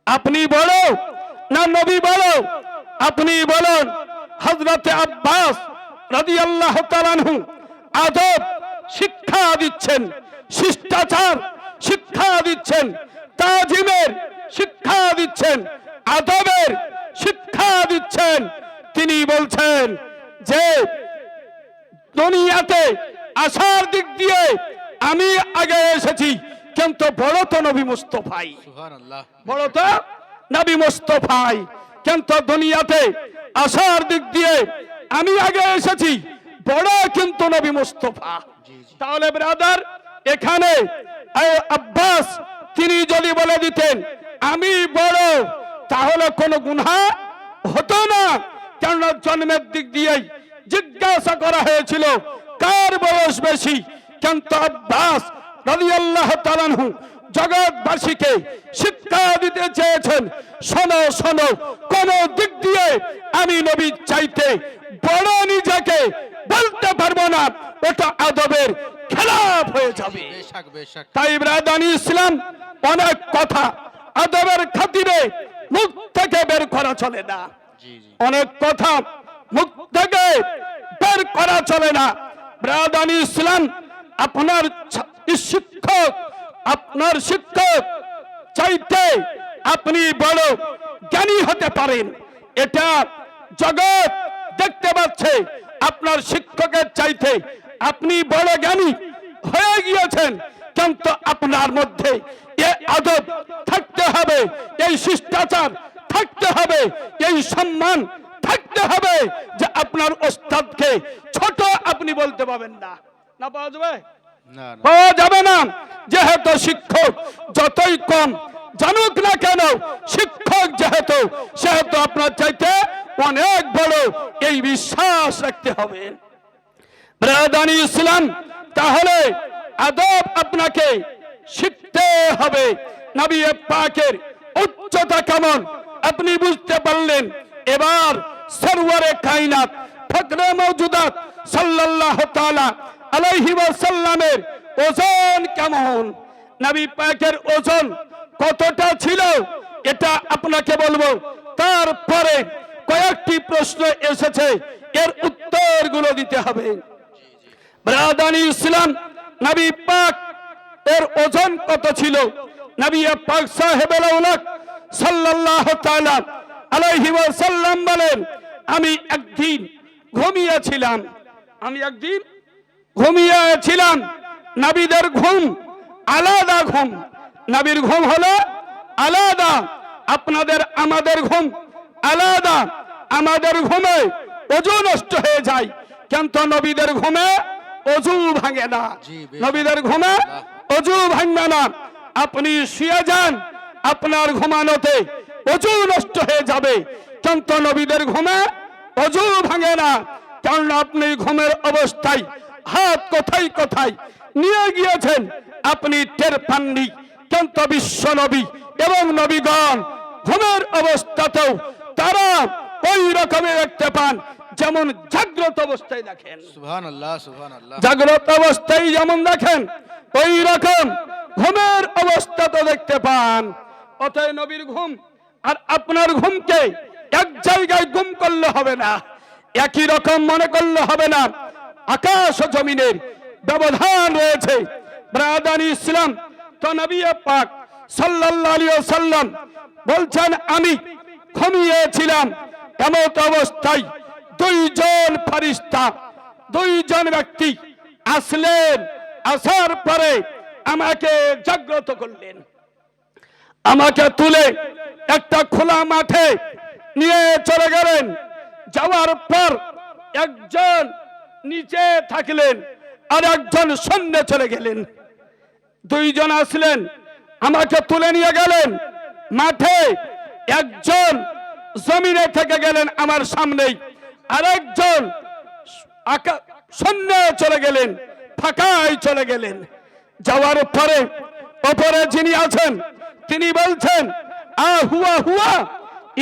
S1: আপনি বড় না নবী বড়? আপনি বলুন। হযরত আব্বাস রাদিয়াল্লাহু তাআলা আনহু আদব শিক্ষা দিচ্ছেন, শিষ্টাচার শিক্ষা দিচ্ছেন, তাজিমের শিক্ষা দিচ্ছেন, আদবের শিক্ষা দিচ্ছেন। তিনি বলছেন যে দুনিয়াতে আসার দিক দিয়ে আমি আগে এসেছি, কিন্তু বড় তো নবী মুস্তাফাই,
S2: সুবহানাল্লাহ।
S1: বড় তো নবী মুস্তাফাই, কিন্তু দুনিয়াতে আসার দিক দিয়ে আমি আগে এসেছি, বড় কিন্তু নবী মুস্তাফা। তাহলে ব্রাদার এখানে আব্বাস তিনি যদি বলে দিতেন আমি বড়, তাহলে কোনো গুনাহ হতো না, কারণ জন্মের দিক দিয়েই জিজ্ঞাসা করা হয়েছিল কার বয়স বেশি। কিন্তু আব্বাস রাদিয়াল্লাহু তাআলা আনহু জগৎবাসীকে শিক্ষা দিতে চেয়েছেন, শোনো শোনো, কোন দিক দিয়ে আমি নবী চাইতে বড় নিজেকে বলতে পারবো না, ওটা আদবের খেলাফ হয়ে যাবে।
S2: বেশক বেশক।
S1: তাই ব্রাদানি ইসলাম অনেক কথা আদবের খাতিরে মুখ থেকে বের করা চলে না,
S2: জি জি।
S1: অনেক কথা মুখ থেকে বের করা চলে না। ব্রাদানি ইসলাম আপনার শিক্ষক, আপনার শিক্ষক চাইতে আপনি বড় জ্ঞানী হতে পারেন, এটা জগৎ দেখতে পাচ্ছে। আপনার শিক্ষকের চাইতে আপনি বড় জ্ঞানী হয়ে গিয়েছেন, কিন্তু আপনার মধ্যে এই আদব থাকতে হবে, এই শিষ্টাচার থাকতে হবে, এই সম্মান থাকতে হবে যে আপনার ওস্তাদকে ছোট আপনি বলতে পাবেন না। না পাওয়া যাবে?
S2: না না।
S1: পাওয়া যাবে না। যেহেতু শিক্ষক যতই কম জানুক না কেন, শিক্ষক যেহেতু, সেহেতু আপনার চাইতে অনেক বড়, এই বিশ্বাস রাখতে হবে। ব্রাদানি ইসলাম, তাহলে আদব আপনাকে শিখতে হবে। নবী পাকের উচ্চতা কেমন আপনি বুঝতে পারলেন। এবার সরওয়ারে কায়নাত ফকরে মওজুদাত সাল্লাল্লাহু তাআলা আলাইহি ওয়াসাল্লামের ওজন কেমন, নবী পাকের ওজন কতটা ছিল, এটা আপনাকে বলবো। তারপরে কয়েকটি প্রশ্ন এসেছে, এর উত্তরগুলো দিতে হবে। ব্রাদানি ইসলাম, নবী পাক এর ওজন কত ছিল? নবী পাক সাহেবুল আউলাদ সাল্লাল্লাহু তাআলা আলাইহি ওয়াসাল্লাম বলেন, আমি একদিন ঘুমিয়েছিলাম। নবীদের ঘুম আলাদা ঘুম, নবীর ঘুম হলো আলাদা, আপনাদের আমাদের ঘুম আলাদা। আমাদের ঘুমে ওযু নষ্ট হয়ে যায়, কিন্তু নবীদের ঘুমে ওযু ভাঙে না। নবীদের ঘুমে ওযু ভাঙবে না। আপনি শুয়ে যান, আপনার ঘুমানোতে ওযু নষ্ট হয়ে যাবে, কিন্তু নবীদের ঘুমে ওযু ভাঙে না। কারণ আপনি ঘুমের অবস্থায় হাত কোথায় কোথায় নিয়ে গিয়েছেন আপনি টের পাননি, কিন্তু বিশ্ব নবী এবং নবীগণ ঘুমের অবস্থাতেও তারা ওই রকমের দেখতে পান, যেমন জাগ্রত অবস্থায় দেখেন।
S2: সুবহানাল্লাহ, সুবহানাল্লাহ।
S1: জাগ্রত অবস্থায় যেমন দেখেন, ওই রকম ঘুমের অবস্থা তো দেখতে পান। অতএব নবীর ঘুম আর আপনার ঘুমকে এক জায়গায় গুম করলে হবে না, একই রকম মনে করলে হবে না। আকাশ ও জমিনের ব্যবধান রয়েছে। ব্রাদানি ইসলাম, তো নবী পাক সাল্লাল্লাহু আলাইহি ওয়াসাল্লাম বলছেন, আমি ঘুমিয়েছিলাম, এমন অবস্থায় দুইজন ফেরেশতা, দুইজন ব্যক্তি আসলেন। আসার পরে আমাকে জাগ্রত করলেন, আমাকে তুলে একটা খোলা মাঠে নিয়ে চলে গেলেন। যাওয়ার পর একজন নিচে থাকলেন আর একজন সামনে চলে গেলেন। দুইজন আসলেন, আমাকে তুলে নিয়ে গেলেন মাঠে। একজন জমিনে থেকে গেলেন আমার সামনেই, আরেকজন সামনে চলে গেলেন, ফাঁকায় চলে গেলেন। যাওয়ার পরে ওপরে যিনি আছেন তিনি বলছেন, হুয়া হুয়া,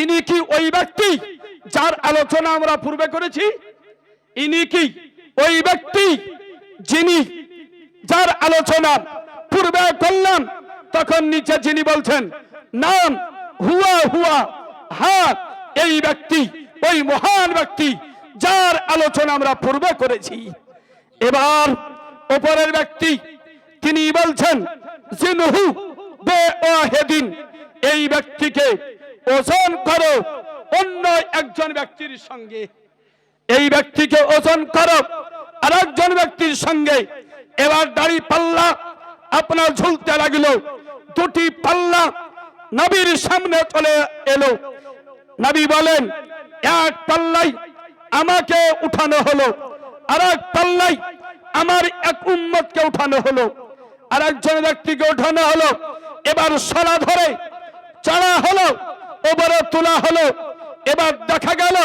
S1: ইনি কি ওই ব্যক্তি যার আলোচনা আমরা পূর্বে করেছি? ইনি কি ওই ব্যক্তি যিনি যার আলোচনা পূর্বে করলাম? তখন নিচে যিনি বলছেন, নাম হুয়া হুয়া, হ্যাঁ এই ব্যক্তি ওই মহান ব্যক্তি যার আলোচনা আমরা পূর্বে করেছি। এবার উপরের ব্যক্তি তিনি বলছেন, জিনহু বেওয়াহিদিন, এই ব্যক্তিকে ওজন করো অন্য একজন ব্যক্তির সঙ্গে, এই ব্যক্তিকে ওজন করো আরেকজন ব্যক্তির সঙ্গে। এবার দাড়ি পাল্লা আপনার ঝুলতে লাগলো, দুটি পাল্লা নবীর সামনে চলে এলো। নবী বলেন, এক পাল্লাই আমাকে উঠানো হলো, আর এক পাল্লাই আমার এক উম্মতকে উঠানো হলো, আর একজন ব্যক্তিকে উঠানো হলো। এবার সলা ধরে চাড়া হলো, ওপরে তোলা হলো। এবার দেখা গেল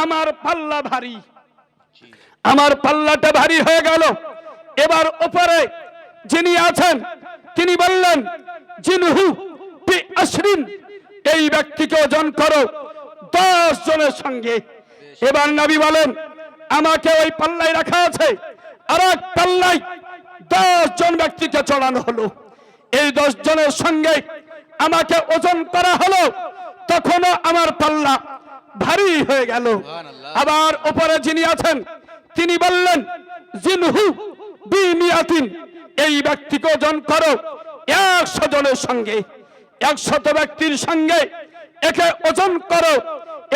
S1: আমার পাল্লা ভারী, আমার পাল্লাটা ভারী হয়ে গেল। এবার উপরে যিনি আছেন তিনি বললেন, জিনহু বি আশরিন, এই ব্যক্তিকে ওজন করো 10 জনের সঙ্গে। এবার নবী বলেন, আমাকে ওই পাল্লায় রাখা আছে, আর এক পাল্লায় 10 জন ব্যক্তিকে চড়ানো হলো। এই 10 জনের সঙ্গে আমাকে ওজন করা হলো, তখনও আমার পাল্লা ভারী হয়ে গেল। আবার উপরে যিনি আছেন তিনি বললেন, জিনহু বিমিয়াতিন, এই ব্যক্তিকে ওজন করো 100 জনের সঙ্গে, 100 ব্যক্তির সঙ্গে একে ওজন করো।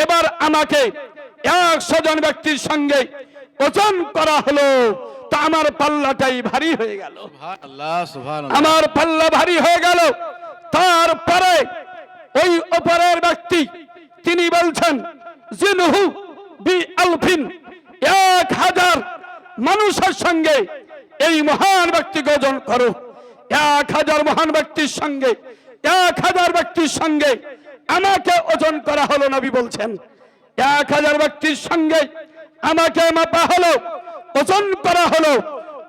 S1: এবার আমাকে 100 জন ব্যক্তির সঙ্গে ওজন করা হলো, তা আমার পাল্লাটাই ভারী হয়ে গেল।
S2: সুবহানাল্লাহ, সুবহানাল্লাহ।
S1: আমার পাল্লা ভারী হয়ে গেল। তারপরে ওই উপরের ব্যক্তি তিনি বলছেন, জিনহু বি আলফিন, 1000 মানুষের সঙ্গে এই মহান ব্যক্তিকে ওজন করো। 1000 মহান ব্যক্তির সঙ্গে 1000 ব্যক্তির সঙ্গে আমাকে ওজন করা হলো। নবী বলছেন 1000 ব্যক্তির সঙ্গে আমাকে মাপা হলো, ওজন করা হলো,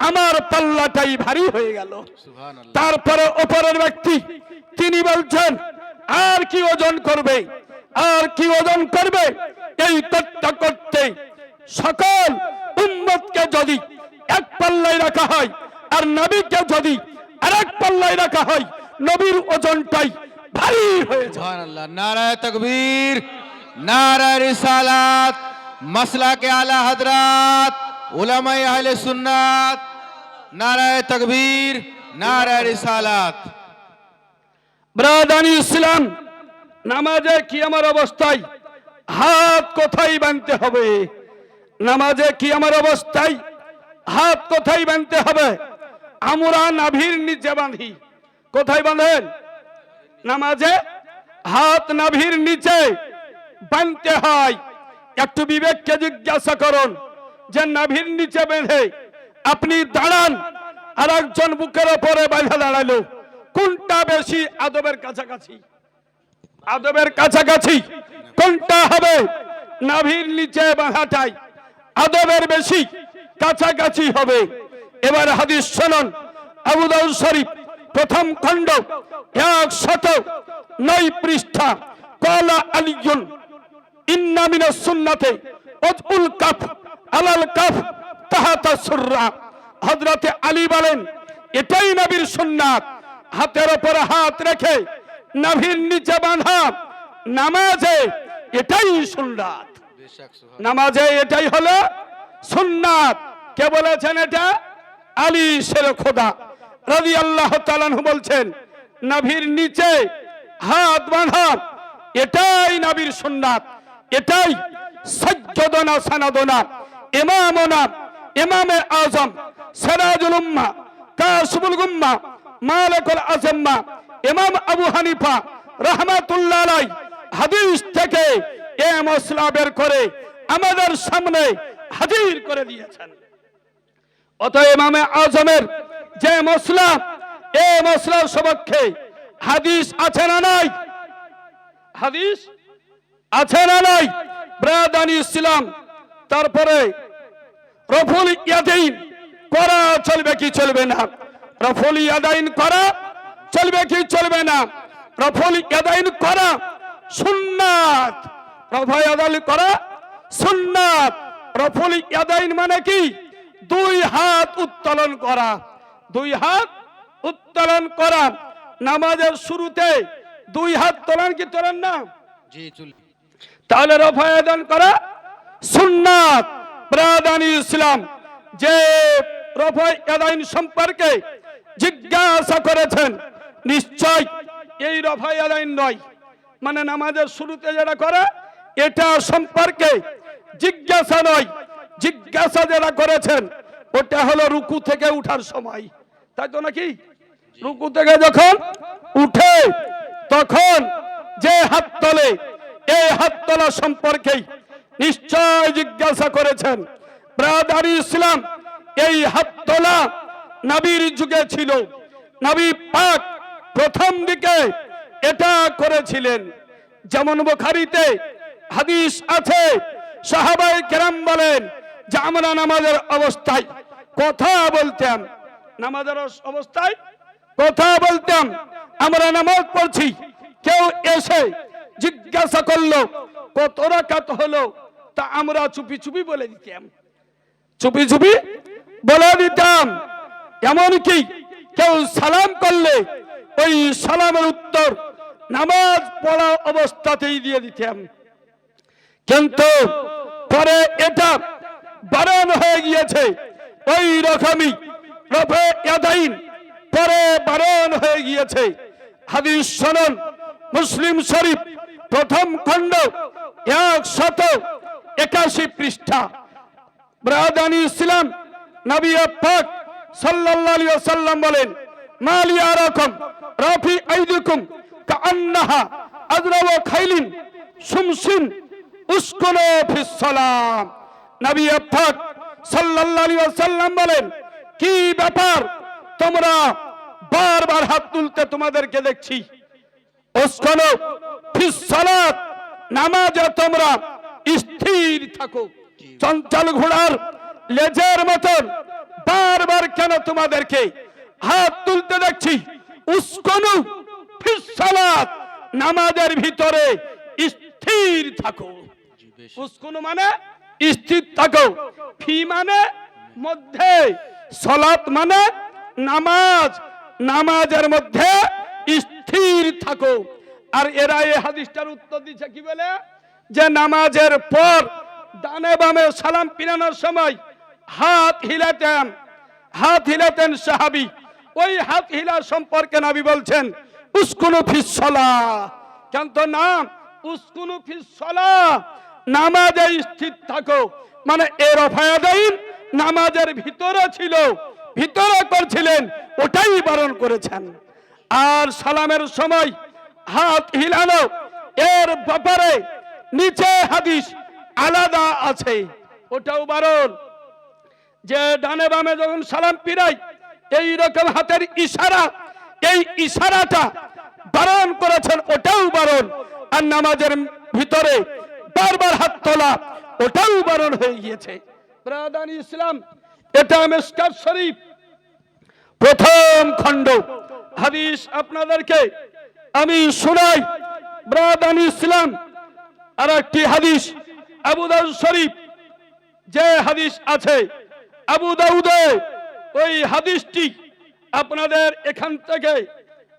S1: আমার পাল্লাটাই ভারী হয়ে গেল। তারপরে ওপরের ব্যক্তি তিনি বলছেন আর কি ওজন করবে, আর কি ওজন করবে। এই করতে করতে সকল উম্মতকে যদি এক পাল্লায় রাখা হয় আর নবীকে যদি আরেক পাল্লায় রাখা হয়, নবীর ওজনটাই ভারী হয়ে যায়।
S2: সুবহানাল্লাহ। নারায়ে তাকবীর, নারায়ে রিসালাত, মাসলাকে আলা হযরত, উলামায়ে আহলে সুন্নাত। নারায়ে তাকবীর, নারায়ে রিসালাত।
S1: ব্রাদানি ইসলাম, নামাজে কি আমার অবস্থায় হাত কোথায় বাঁধতে হবে? নামাজে কি আমার অবস্থায় হাত কোথায় বাঁধতে হবে? আমরা নাভির নিচে বাঁধি। কোথায় বাঁধেন? নামাজে হাত নাভির নিচে বাঁধতে হয়। একটু বিবেককে জিজ্ঞাসা করুন যে নাভির নিচে বেঁধে আপনি দাঁড়ান আর একজন বুকের ওপরে বাঁধা দাঁড়ালো, কোনটা বেশি আদবের কাছাকাছি? আদবের কাছাকাছি কোনটা হবে? নাভির নিচে বাঁধাটাই আদবের বেশি কাছাকাছি হবে। এবার হাদিস শুনুন, আবু দাউদ শরীফ প্রথম খণ্ড 109 পৃষ্ঠা। ক্বালা আলিয়ুন ইন্না মিনাস সুন্নাতে ওয়াজউল কাফ আলাল কাফ তাহাতা সুররা। হযরতে আলী বলেন এটাই নবীর সুন্নাত, হাতের উপরে হাত রেখে নাভির নিচে বাঁধা। নামাজে এটাই সুন্নাত, নামাজে এটাই হলো সুন্নাত। কে বলেছেন এটা? আলী শের খোদা রাদিয়াল্লাহু তাআলা আনহু বলছেন নাভির নিচে হাত বাঁধা এটাই নবীর সুন্নাত, এটাই সাজ্জাদানা সানাদনা ইমামনা ইমামে আজম সিরাজুল উম্মাহ কাশিফুল গুম্মাহ মালিকুল আযম্মা ইমাম আবু হানিফা রাহমাতুল্লাহ আলাইহি হাদিস থেকে এই মসলা বের করে আমাদের সামনে হাজির করে দিয়েছেন। অতএব ইমামে আজমের যে মসলা, এই মসলার সপক্ষে হাদিস আছে না নাই? হাদিস আছে না নাই? ব্রাদানি ইসলাম, তারপরে রফুল ইয়াদাইন করা চলবে কি চলবে না? রফুল ইয়াদাইন করা চলবে কি চলবে না? রফুল ইয়াদাইন করা সুন্নাত, রফা ইয়াদাইন করা সুন্নাত। রফুল ইয়াদাইন মানে কি? দুই হাত উত্তোলন করা, দুই হাত উত্তোলন করা। নামাজের শুরুতে দুই হাত তোলেন কি তোলেন না?
S2: জি চুল।
S1: তাহলে রফা ইয়াদাইন করা সুন্নাত। ব্রাদানি ইসলাম, যে রফা ইয়াদাইন সম্পর্কে জিজ্ঞাসা করেছেন, নিশ্চয় এই রফা ইয়াদাইন নয়, মানে নামাজের শুরুতে যেটা করে এটা সম্পর্কে জিজ্ঞাসা নয়। জিজ্ঞাসা যেটা করেছেন ওটা হলো রুকু থেকে উঠার সময়, তাই তো নাকি? রুকু থেকে যখন উঠে তখন যে হাত তোলে, এই হাত তোলা সম্পর্কে নিশ্চয় জিজ্ঞাসা করেছেন। ব্রাদারি ইসলাম, এই হাত তোলা নবীর যুগে ছিল, নবী পাক প্রথম দিকে এটা করেছিলেন। যেমন বুখারীতে হাদিস আছে, সাহাবায়ে কেরাম বলেন যে আমরা নামাজের অবস্থায় কথা বলতাম, নামাজের অবস্থায় কথা বলতাম। আমরা নামাজ পড়ছি, কেউ এসে জিজ্ঞাসা করলো কত রাকাত হলো, তা আমরা চুপি চুপি বলে দিতাম, চুপি চুপি বলে দিতাম। এমনকি কেউ সালাম করলে ওই সালামের উত্তর নামাজ পড়া অবস্থাতেই দিয়ে দিতাম। কিন্তু পরে এটা বারণ হয়ে গিয়েছে, ওই রকমই রফে ইয়াদাইন পরে বারণ হয়ে গিয়েছে। হাদিস শুনুন, মুসলিম শরীফ প্রথম খণ্ড 181 পৃষ্ঠা। ব্রাদানি ইসলাম, নবী পাক সাল্লাল্লাহু আলাইহি ওয়াসাল্লাম বলেন মালি আরাকুম রাফি আইদিকুম কাআন্নাহা আযরাওয়া খাইলিন সুমসিন উসকুনু ফিস সালাম। নবী পাক সাল্লাল্লাহু আলাইহি ওয়াসাল্লাম বলেন কি ব্যাপার, তোমরা বারবার হাত তুলতে তোমাদেরকে দেখছি। ওয়াসকুনু ফিস সালাত, নামাজে তোমরা স্থির থাকো। চঞ্চল ঘোড়ার লেজের মতন বারবার কেন তোমাদেরকে হাত তুলতে দেখছি? উসকুনু ফিস সালাত, নামাজের ভিতরে স্থির থাকো। উসকুনু মানে স্থির থাকো, ফি মানে মধ্যে, সালাত মানে নামাজ, নামাজের মধ্যে স্থির থাকো। আর এরা এই হাদিসটার উত্তর দিচ্ছে কি বলে? যে নামাজের পর ডানে বামে সালাম ফিরানোর সময় হাত হিলাতেন সাহাবী। ওই হাত হিলা সম্পর্কে নবী বলছেন উসকুনু ফিস সালাহ। কেন তো নাম উসকুনু ফিস সালাহ, নামাজে স্থির থাকো, মানে এর ফায়দাইন নামাজের ভিতরে ছিল, ভিতরে করছিলেন, ওটাই বারণ করেছেন। আর সালামের সময় হাত হিলানো এর ব্যাপারে নিচে হাদিস আলাদা আছে, ওটাও বারণ। যে ডানে বামে যখন সালাম ফিরাই এই রকম হাতের ইশারা, এই ইশারাটা বারণ করেছেন, ওটাও বারণ। আর নামাজের ভিতরে বারবার হাত তোলা ওটাও বারণ হয়ে গিয়েছে। ব্রাদান ইসলাম, এটা মিশকাত শরীফ প্রথম খণ্ড হাদিস আপনাদেরকে আমি শোনাই। ব্রাদান ইসলাম, আর একটি হাদিস আবু দাউদ শরীফ যে হাদিস আছে আবু দাউদে, ওই হাদিসটি আপনাদের এখান থেকে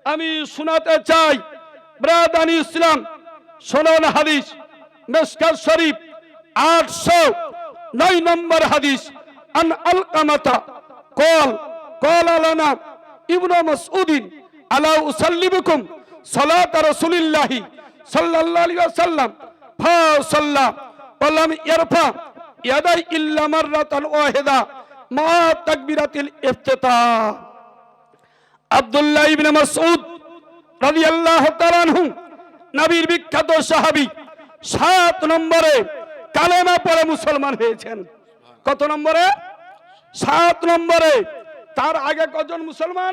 S1: আমি শোনাতে চাই। ব্রাদান ইসলাম শোনান হাদিস মিশকাত শরীফ 809 নম্বর হাদিস। আন আলকামাতা قال لنا ابن مسعود الا اسلمكم صلاه رسول الله صلى الله عليه وسلم فصلى ولم يرفع يديه الا مره واحده مع تكبيره الافتتاح। আব্দুল্লাহ ইবনে মাসউদ রাদিয়াল্লাহু তাআলা আনহু নবীর বিখ্যাত সাহাবী, 7 নম্বরে কালেমা পড়ে মুসলমান হয়েছেন। কত নম্বরে? 7 নম্বরে। তার আগে কজন মুসলমান?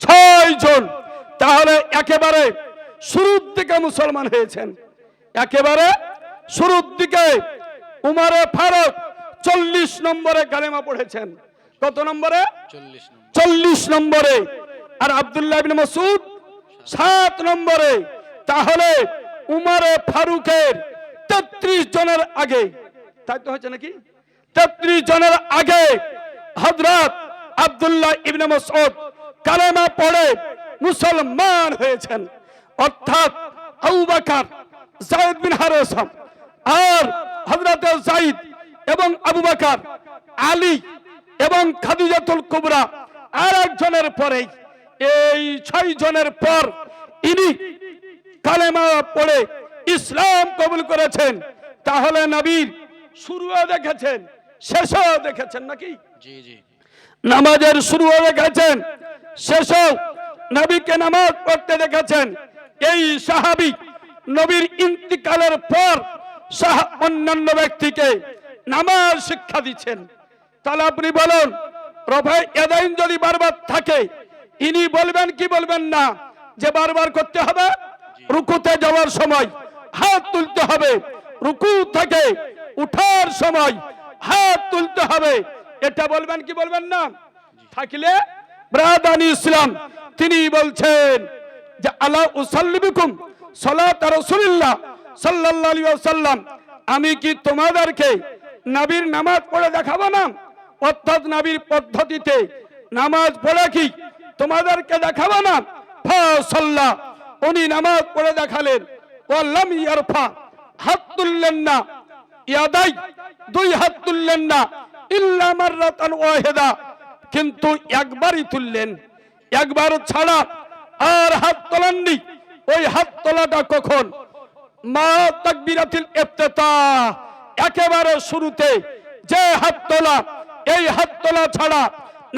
S1: 6 জন। তাহলে একেবারে শুরুর দিকে মুসলমান হয়েছেন, একেবারে শুরুর দিকে। উমরে ফারুক 40 নম্বরে কালেমা পড়েছেন। কত নম্বরে? 40 নম্বরে। আর আব্দুল্লাহ ইবনে মাসউদ 7 নম্বরে। তাহলে উমরে ফারুকের 33 জনের আগে, তাই তো হচ্ছে নাকি? 33 জনের আগে হযরত আব্দুল্লাহ ইবনে মাসউদ কালেমা পড়ে মুসলমান হয়েছেন। অর্থাৎ আবু বকর, যায়েদ বিন হারেসা, আর হযরত যায়েদ এবং আবু বকর, আলী এবং খাদিজাতুল কুবরা আর একজনের পরে, এই 6 জনের পর ইনি কালেমা পড়ে ইসলাম কবুল করেছেন। তাহলে নবীর শুরুও দেখেছেন, শেষও দেখেছেন নাকি? জি জি। নামাজের শুরুও দেখেছেন, শেষও নবীকে নামাজ পড়তে দেখেছেন। এই সাহাবী নবীর ইন্তিকালের পর অন্যান্য ব্যক্তিকে নামাজ শিক্ষা দিচ্ছেন। তাহলে আপনি বলুন, রফা ইয়াদাইন যদি বারবার থাকে, ইনি বলবেন কি বলবেন না যে বারবার করতে হবে? রুকুতে যাওয়ার সময় হাত তুলতে হবে, রুকু থেকে উঠার সময় হাত তুলতে হবে, এটা বলবেন কি বলবেন না? থাকলে ব্রাদান ইসলাম তিনি বলছেন যে আলা উসাল্লিবিকুম সালাত রাসূলুল্লাহ সাল্লাল্লাহু আলাইহি ওয়াসাল্লাম, আমি কি তোমাদেরকে নবীর নামাজ পড়ে দেখাবো না? অর্থাৎ নবীর পদ্ধতিতে নামাজ পড়ে কি তোমাদেরকে দেখাবো না? ফাসাল্লা, উনি নামাজ পড়ে দেখালেন। ওয়ালাম ইয়ারফা, হাত তুললেন না, ইয়াদাই, 2 হাত তুললেন না, ইল্লা মাররাতান ওয়াহিদা, কিন্তু একবারই তুললেন, একবার ছাড়া আর হাত তোলেননি। ওই হাত তোলাটা কখন? মা তাকবীরাতুল ইফতিতাহ, একেবারে শুরুতে যে হাত তোলা, এই হাত তোলা ছাড়া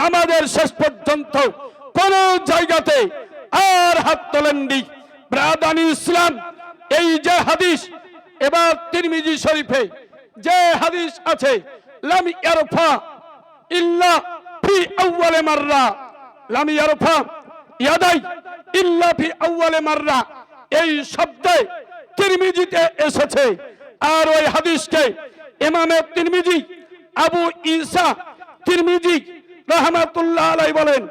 S1: নামাজের শেষ পর্যন্ত কোন জায়গাতে আর হাত তোলেননি। ব্রাদানি ইসলাম, এই যে হাদিস, এবার তিরমিজি শরীফে যে হাদিস আছে লাম ইয়ারফা ইল্লা ফি আউয়াল মাররা, লাম ইয়ারফা ইয়াদাই ইল্লা ফি আউয়ালে মাররা, এই শব্দে তিরমিজিতে এসেছে। আর ওই হাদিসকে ইমামে তিরমিজি আবু ঈসা তিরমিজি রাহমাতুল্লাহ আলাইহি বলেন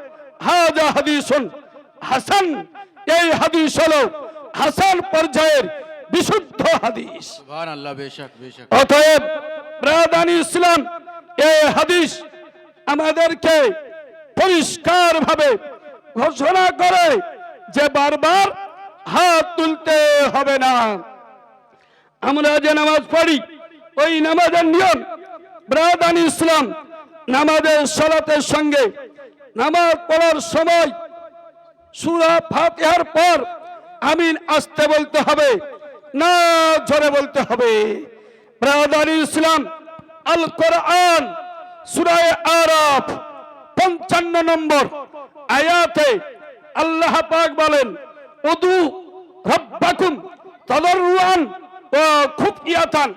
S1: হাযা হাদিসুন হাসান, এই হাদিস হলো হাসান পর্যায়ের বিশুদ্ধ হাদিস।
S2: সুবহানাল্লাহ, বেশক বেশক।
S1: অতএব ব্রাদানি ইসলাম এই হাদিস আমাদেরকে পরিষ্কার ভাবে ঘোষণা করে যে বারবার হাত তুলতে হবে না। আমরা যে নামাজ পড়ি ওই নামাজের নিয়ম ব্রাদানি ইসলাম, নামাজের সালাতের সঙ্গে নামাজ পড়ার সময় সূরা ফাতিহার পর আমিন আস্তে বলতে হবে না জোরে বলতে হবে। ব্রাদানি ইসলাম, আল কোরআন সূরা আরাফ 55 নম্বর আয়াতে আল্লাহ পাক বলেন উদু রাব্বাকুম তাদাররুআন ওয়া খুফিয়াতান,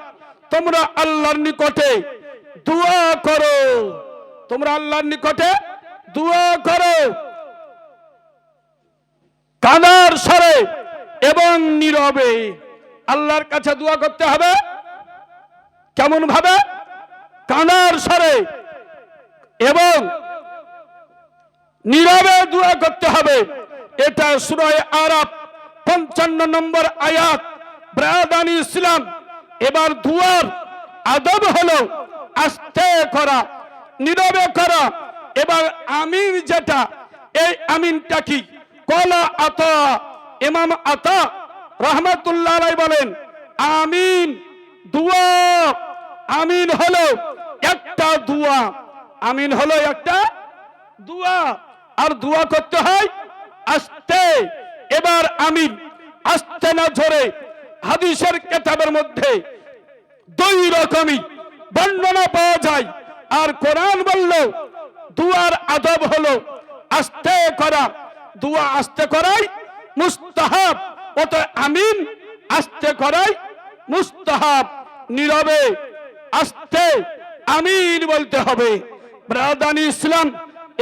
S1: তোমরা আল্লাহর নিকটে দোয়া করো, তোমরা আল্লাহর নিকটে দোয়া করো কানার স্বরে এবং নীরবে। আল্লাহর কাছে দোয়া করতে হবে কেমন ভাবে? কানার স্বরে এবং নীরবে দোয়া করতে হবে। এটা সূরা আরাফ 55 নম্বর আয়াত। ব্রাদানি ইসলাম, এবার দুয়ার আদব হলো আস্তে করা, নীরবে করা। এবার আমিন যেটা, এই আমিনটা কি? কলা আতা, ইমাম আতা রাহমাতুল্লাহ আলাইহি বলেন আমিন দুয়া, আমিন হলো একটা দুয়া, আমিন হলো একটা দুয়া, আর দুয়া করতে হয় আস্তে। এবার আমিন আস্তে না জোরে, হাদিসের কিতাবের মধ্যে দুই রকমই বর্ণনা পাওয়া যায়। আর কোরআন বলল দুয়ার আদব হলো আস্তে করা, দুয়া আস্তে করাই মুস্তাহাব, অত আমিন আস্তে করাই মুস্তাহাব। নীরবে আস্তে আমিন বলতে হবে। ব্রাদানি ইসলাম,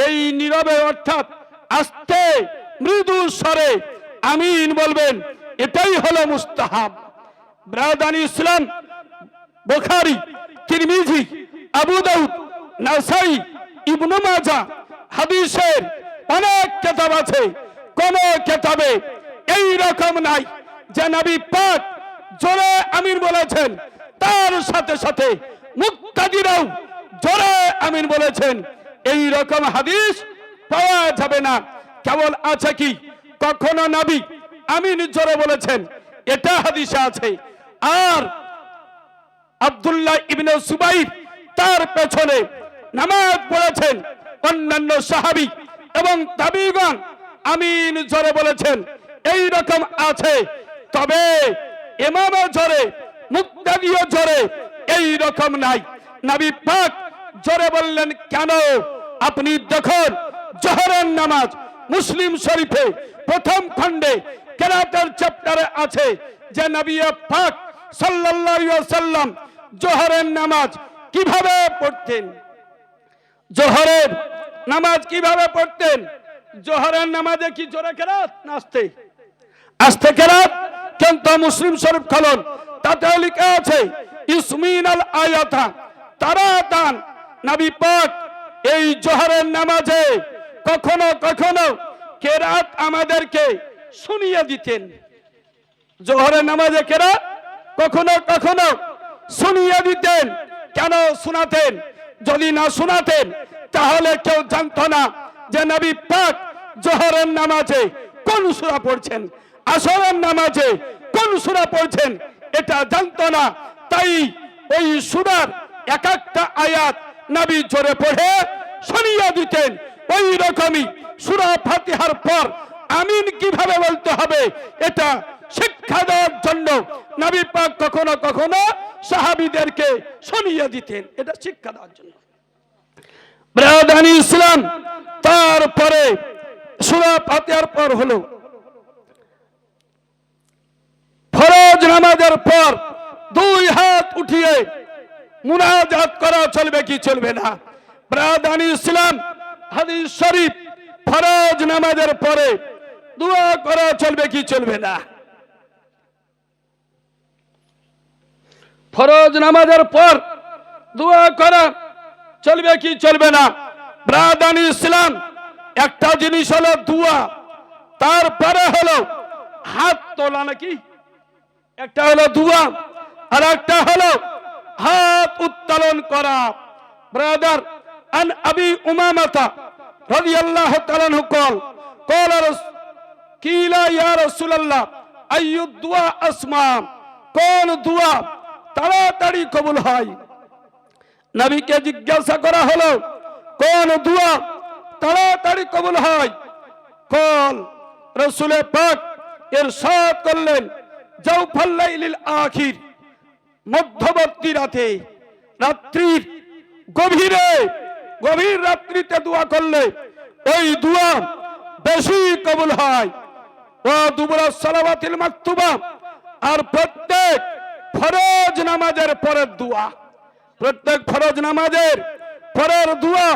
S1: এই নীরবে অর্থাৎ আস্তে মৃদু স্বরে আমিন বলবেন, এটাই হলো মুস্তাহাব। ব্রাদানি ইসলাম, বুখারী, তিরমিজি, আবু দাউদ, নাসাই, ইবনে মাজাহ হাদিসের অনেক কিতাব আছে, কোন কিতাবে এই রকম নাই যে নবী পাক জোরে আমিন বলেছেন তার সাথে সাথে মুক্তাদিরাও জোরে আমিন বলেছেন, এই রকম হাদিস পাওয়া যাবে না। কেবল আছে কি কখনো নবী আমিন জোরে বলেছেন, এটা হাদিসে আছে। আর আব্দুল্লাহ ইবনে সুবাইর তার পেছনে নামাজ পড়েছেন, অন্যান্য সাহাবী এবং তাবিগণ আমিন জোরে বলেছেন, এই রকম আছে। তবে ইমামে জোরে মুক্তাদিও জোরে এই রকম নাই। নবী পাক জোরে বললেন কেন? আপনি দেখুন জোহরের নামাজ মুসলিম শরীফে প্রথম খণ্ডে কেরাতের চ্যাপ্টারে আছে যে নবী পাক সাল্লাল্লাহু আলাইহি ওয়াসাল্লাম জোহরের নামাজ কিভাবে পড়তেন, জোহরের নামাজ কিভাবে পড়তেন। জোহরের নামাজে কি জোরে কেরাত না আস্তে? আস্তে কেরাত। কিন্তু মুসলিম শরীফ খুলুন, তাতে লেখা আছে ইসমিনাল আয়াতা তারাতান। নবী পাক এই জোহরের নামাজে কখনো কখনো কেরাত আমাদেরকে শুনিয়ে দিতেন। জোহরের নামাজে কেরাত কখনো কখনো শুনিয়ে দিতেন। কেন শোনাতেন? যদি না শোনাতেন তাহলে কেউ জানতো না যে নবী পাক জোহরের নামাজে কোন সূরা পড়ছেন, আসরের নামাজে কোন সূরা পড়ছেন, এটা জানতো না। তাই ওই সূরার এক একটা আয়াত নবী জোরে পড়ে শুনিয়ে দিতেন। ওই রকমই সূরা ফাতিহার পর আমিন কিভাবে বলতে হবে এটা শিক্ষা দেওয়ার জন্য নবী পাক কখনো কখনো সাহাবীদেরকে শুনিয়ে দিতেন, এটা শিক্ষা দেওয়ার জন্য। ব্রাদানি ইসলাম, তারপরে সূরা ফাতিহার পর হলো ফরজ নামাজের পর দুই হাত উঠিয়ে মুনাজাত করা চলবে কি চলবে না? ব্রাদানি ইসলাম, হাদিস শরীফ ফরজ নামাজের পরে দোয়া করা চলবে কি চলবে না? ফরজ নামাজের পর দোয়া করা চলবে কি চলবে না? ব্রাদানি ইসলাম, একটা জিনিস হলো দোয়া, তারপরে হলো হাত তোলা, নাকি? একটা হলো দোয়া আর একটা হলো হাত উত্তোলন করা। ব্রাদার, আন আবি উমামাতা রাদিয়াল্লাহু তাআলা আনহু قال قيل يا رسول الله اي الدعاء اسمع, কোন দোয়া তাড়াতাড়ি কবুল হয়? নবীকে জিজ্ঞাসা করা হলো কোন দোয়া তাড়াতাড়ি কবুল হয়? কল রাসূল পাক ইরশাদ করলেন, জাওফাল লাইলিল আখির, মধ্যবর্তী রাতে, রাত্রির গভীর রাত্রিতে দোয়া করলে ওই দোয়া বেশি কবুল হয়। ও দুবরা সালাওয়াতিল মাকতুবা, আর প্রত্যেক ফরজ নামাজের পরের দোয়া, প্রত্যেক ফরজ নামাজের পরের দোয়া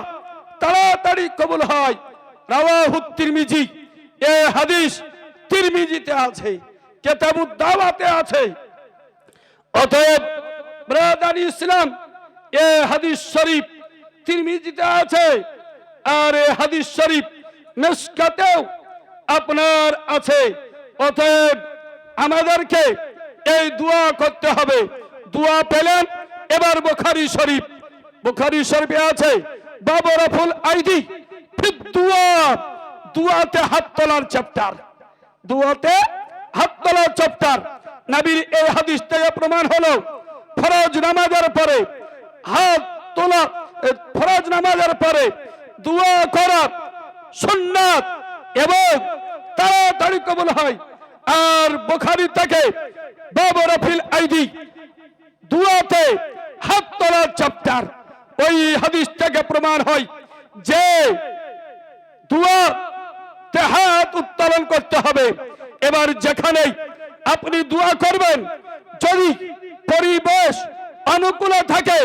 S1: তাড়াতাড়ি কবুল হয়। রাওয়াহু তিরমিজি, এই হাদিস তিরমিজিতে আছে, কিতাবুদ দাওয়াতে আছে। অতএব ব্রাদারি ইসলাম, এই হাদিস শরীফ তিরমিজিতে আছে, আর এই হাদিস শরীফ মিশকাতেও আপনার আছে। অতএব আমাদেরকে এই দোয়া করতে হবে। দোয়া পেলেন, এবার বুখারী শরীফে আছে বাবু রাফুল আইদি ফিদ দুআ, দুআতে হাত তোলার চ্যাপ্টার, দুআতে হাত তোলার চ্যাপ্টার। নবীর এই হাদিস থেকে প্রমাণ হলো ফরজ নামাজের পরে হাত তোলা, ফরজ নামাজের পরে দোয়া করা সুন্নাত এবং তাড়াতাড়ি কবুল হয়। আর বুখারী থেকে বাবু রাফিল আইদি, দুআতে হাত তোলার চ্যাপ্টার, ওই হাদিস থেকে প্রমাণ হয় যে দোয়াতে হাত উত্তোলন করতে হবে। এবার যেখানে আপনি দোয়া করবেন, যদি পরিবেশ অনুকূল থাকে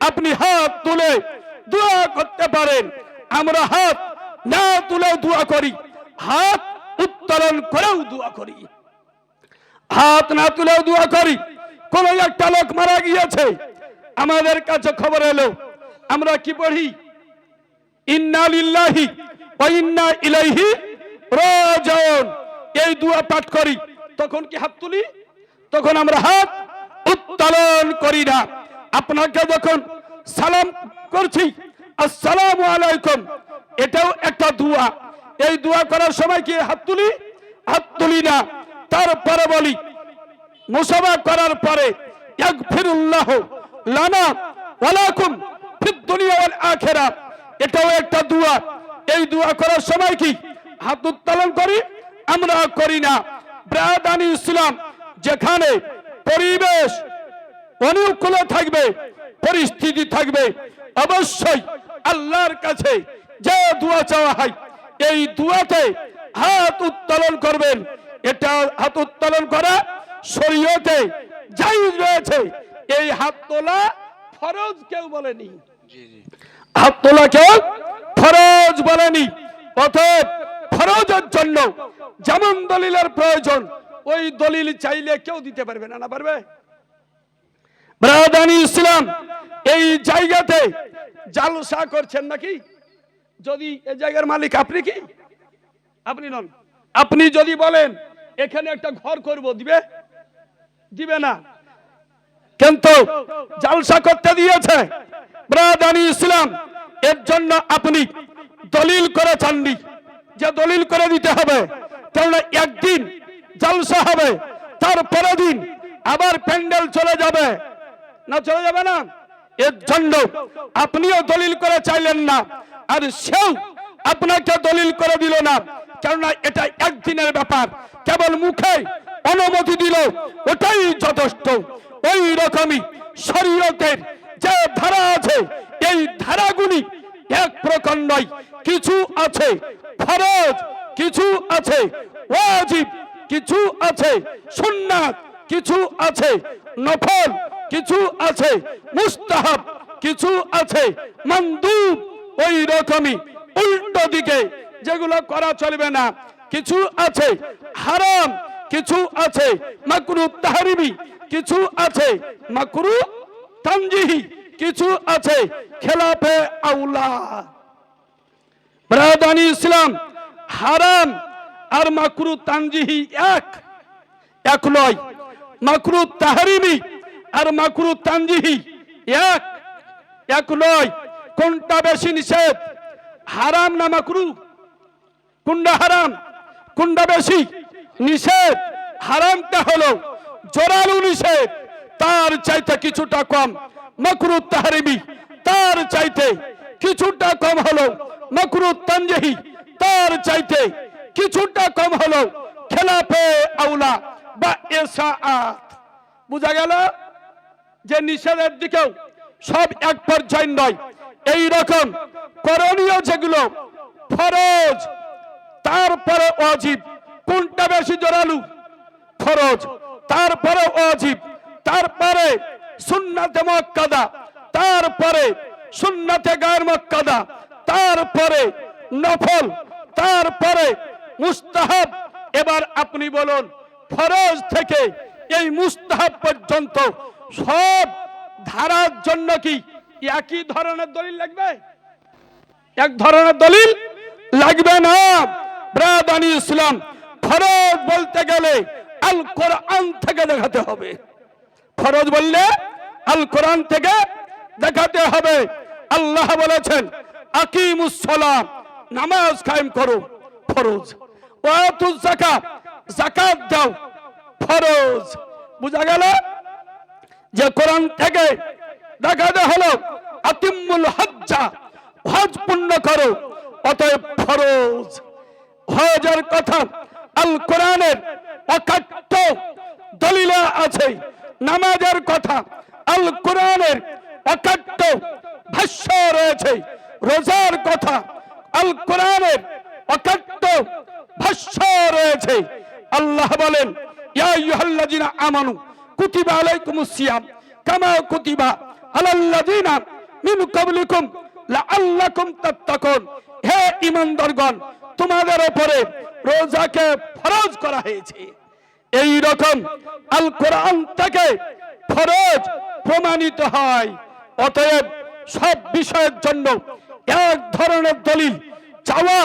S1: আপনি হাত তুলে দোয়া করতে পারেন। আমরা হাত না তুলে দোয়া করি, হাত উত্তোলন করেও দোয়া করি, হাত না তুলেও দোয়া করি। কোন একটা লোক মারা গিয়েছে, আমাদের কাছে খবর এলো, আমরা কি পড়ি? ইন্না লিল্লাহি ওয়া ইন্না ইলাইহি রাজিউন, এই দোয়া পাঠ করি। তখন কি হাত তুলি? তখন আমরা হাত উত্তোলন করি না। আপনাকে যখন সালাম করছি, আসসালামু আলাইকুম, এটাও একটা দোয়া। এই দোয়া করার সময় কি হাত তুলি? হাত তুলি না। তারপরে বলি মুসাফা করার পরে ইয়াগফিরুল্লাহু লানা ওয়া লাকুম ফিদ দুনিয়া ওয়াল আখিরাহ, এটাও একটা দোয়া। এই দোয়া করার সময় কি হাত উত্তোলন করি? আমরা করি না। ব্রাদানি ইসলাম, যেখানে পরিবেশ অনুকূল থাকবে, পরিস্থিতি থাকবে, অবশ্যই আল্লাহর কাছে যে দোয়া চাওয়া হয় এই দোয়াতে হাত উত্তোলন করবেন। এটা হাত উত্তোলন করা শরীয়তে জায়েজ রয়েছে। এই হাত তোলা ফরজ কেউ বলেনি, হাত তোলা কেউ ফরজ বলেনি। অতএব ফরজের জন্য যেমন দলিলের প্রয়োজন, ওই দলিল চাইলে কেউ দিতে পারবে না, না পারবে? ব্রাদানি ইসলাম, এই জায়গাতে জালসা করছেন নাকি? যদি এই জায়গার মালিক আপনি কি? আপনি নন। আপনি যদি বলেন এখানে একটা ঘর করব, দিবে? দিবে না। কিন্তু জালসা করতে দিয়েছে ব্রাদানি ইসলাম, এর জন্য আপনি দলিল করে চাননি যে দলিল করে দিতে হবে। কেননা একদিন জালসা হবে, তারপরের দিন আবার প্যান্ডেল চলে যাবে, না চলে যাবে না? এর জন্য আপনিও দলিল করে চাইলেন না, আর সেও আপনাকে দলিল করে দিল না। কেননা এটা একদিনের ব্যাপার, কেবল মুখে অনুমতি দিল, ওটাই যথেষ্ট। ওই রকমই শরীয়তের যে ধারা আছে, এই ধারাগুলি এক প্রকার নয়। কিছু আছে ফরজ, কিছু আছে ওয়াজিব, কিছু আছে সুন্নাত, কিছু আছে নফল, কিছু আছে মুস্তাহাব, কিছু আছে মানদুব। ওই রকমই উল্টো দিকে যেগুলো করা চলবে না, কিছু আছে হারাম, কিছু আছে মাকরু তাহরিমি, কিছু আছে মাকরু তানজিহি, কিছু আছে খেলাফে আউলা। ব্রাদানি ইসলাম, হারাম আর মাকরু তানজিহি এক নয়, মাকরু তাহরিমি আর মাকরু তানজিহি এক নয়। কোনটা বেশি নিষেধ, হারাম না মাকরু? কোনটা হারাম, কোনটা বেশি নিষেধ? হারামটা হলো জোরালো নিষেধ, তার চাইতে কিছুটা কম মাকরু তাহরিমি, তার চাইতে কিছুটা কম হলো মাকরু তানজিহি, তার চাইতে কিছুটা কম হলো খেলাফে আউলা বা ইশাআত। বুঝা গেল যে নিষেধের দিকেও সব এক পর্যায়ে নয়। এই রকম করণীয় যেগুলো ফরজ, তারপরে ওয়াজিব, কোনটা বেশি জোরালো? ফরজ, তারপরে ওয়াজিব, তারপরে সুন্নাতে মুআক্কাদা, তারপরে সুন্নাতে গায়র মুআক্কাদা, তারপরে নফল, তারপরে মুস্তাহাব। এবার আপনি বলুন, ফরজ থেকে এই মুস্তাহাব পর্যন্ত সব ধারার জন্য কি একই ধরনের দলিল লাগবে? এক ধরনের দলিল লাগবে না। ব্রাদানি ইসলাম, ফরজ বলতে গেলে আল কোরআন থেকে দেখাতে হবে। ফরজ বললে আল কোরআন থেকে দেখাতে হবে। আল্লাহ বলেছেন আকিমুস সালাত, নামাজ কায়েম করো, ফরজ। ওয়াতুজ যাকাত, যাকাত দাও, ফরজ। বুঝা গেল যে কোরআন থেকে দেখাতে হলো আতিমুল হজ্জা, হজ পূর্ণ করো, অতএব ফরজ। হজের কথা আল কোরআনের অকাট্য দলিল আছে। নামাজের কথা আল কোরআনের অকাট্য ভাষ্য রয়েছে। রোজার কথা আল কোরআনের অকাট্য ভাষ্য রয়েছে। আল্লাহ বলেন ইয়া আইয়ুহাল্লাযিনা আমানু কুতিবা আলাইকুমুস সিয়াম কামা কুতিবা আলাল্লাযিনা মিন ক্বাবলিকুম লাআল্লাকুম তাত্তাকুন। হে ঈমানদারগণ, তোমাদের উপরে রোজাকে ফরজ করা হয়েছে। এই রকম আল কোরআন থেকে ফরজ প্রমাণিত হয়। অতএব সব বিষয়ের জন্য এক ধরনের দলিল চাওয়া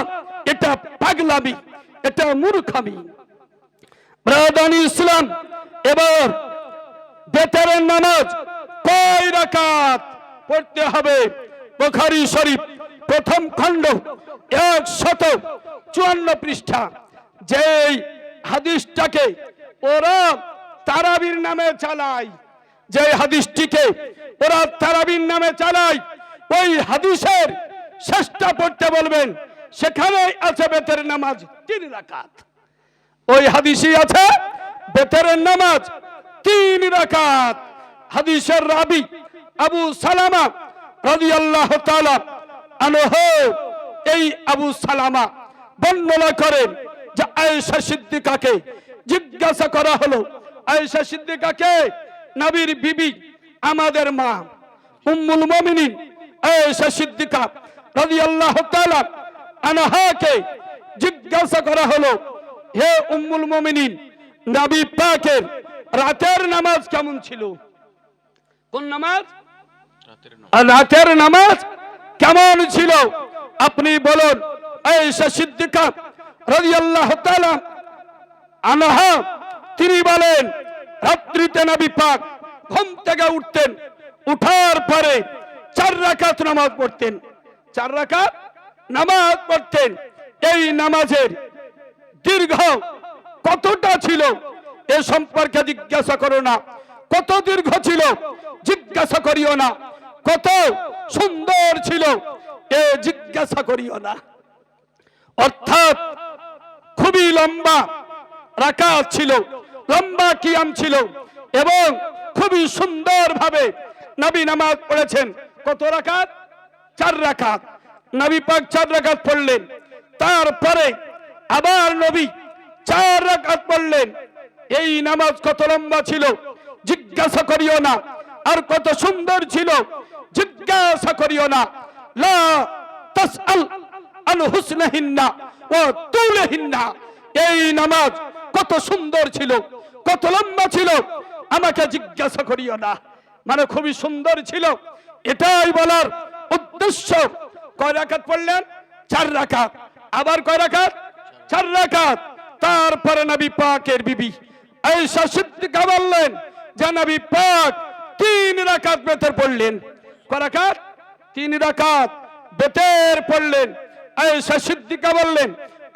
S1: এটা পাগলামি, এটা মূর্খামি। ব্রাদানি ইসলাম, এবার বেতরের নামাজ কয় রাকাত পড়তে হবে? বুখারী শরীফ প্রথম খণ্ড 154 পৃষ্ঠা। যেই হাদিসটাকে ওরা তারাবির নামে চালায়, যে হাদিসটিকে ওরা তারাবির নামে চালায়, ওই হাদিসের শেষটা পড়তে বলবেন, সেখানে আছে বেতরের নামাজ 3 রাকাত। ওই হাদিসই আছে বেতরের নামাজ 3 রাকাত। হাদিসের রাবি আবু সালামা রাদিয়াল্লাহু তাআলা আনহু, এই আবু সালামা বর্ণনা করেন যে আয়েশা সিদ্দিকাকে জিজ্ঞাসা করা হলো। আয়েশা সিদ্দিকাকে, নবীর বিবি, আমাদের মা উম্মুল মুমিনিন আয়েশা সিদ্দিকা রাদিয়াল্লাহু তাআলা আনহাকে জিজ্ঞাসা করা হলো, হে উম্মুল মুমিনিন, নবী পাকের রাতের নামাজ কেমন ছিল? কোন নামাজ? রাতের নামাজ কেমন ছিল আপনি বলুন। আয়েশা সিদ্দিকা রাদিয়াল্লাহু তাআলা আনহা তিনি বলেন, রাত্রিতে নবী পাক ঘুম থেকে উঠতেন, উঠার পরে 4 রাকাত নামাজ পড়তেন, 4 রাকাত নামাজ পড়তেন। এই নামাজের দীর্ঘ কতটা ছিল এ সম্পর্কে জিজ্ঞাসা করো না। কত দীর্ঘ ছিল জিজ্ঞাসা করিও না। কত সুন্দর ছিল এ জিজ্ঞাসা করিও না। অর্থাৎ খুবই লম্বা রাকাত ছিল, লম্বা কিয়াম ছিল, এবং খুবই সুন্দর ভাবে নবী নামাজ পড়েছেন। কত রাকাত? 4 রাকাত। নবী পাক 4 রাকাত পড়লেন, তারপরে আবার নবী 4 রাকাত পড়লেন। এই নামাজ কত লম্বা ছিল জিজ্ঞাসা করিও না, আর কত সুন্দর ছিল জিজ্ঞাসা করিও না। লা তাসআল আন হুসনিহিন্না ও তুলহিন্না, এই নামাজ কত সুন্দর ছিল, কত লম্বা ছিল, আমাকে জিজ্ঞাসা করিও না, মানে খুবই সুন্দর ছিল। এটাই বলার উদ্দেশ্য। কয় রাকাত পড়লেন? 4 রাকাত। আবার কয় রাকাত? 4 রাকাত। তারপরে নবী পাকের বিবি আয়েশা সিদ্দিকা বললেন যে নবী পাক 3 রাকাত বেতর পড়লেন। কয় রাকাত? 3 রাকাত বেতর পড়লেন। আয়েশা সিদ্দিকা বললেন,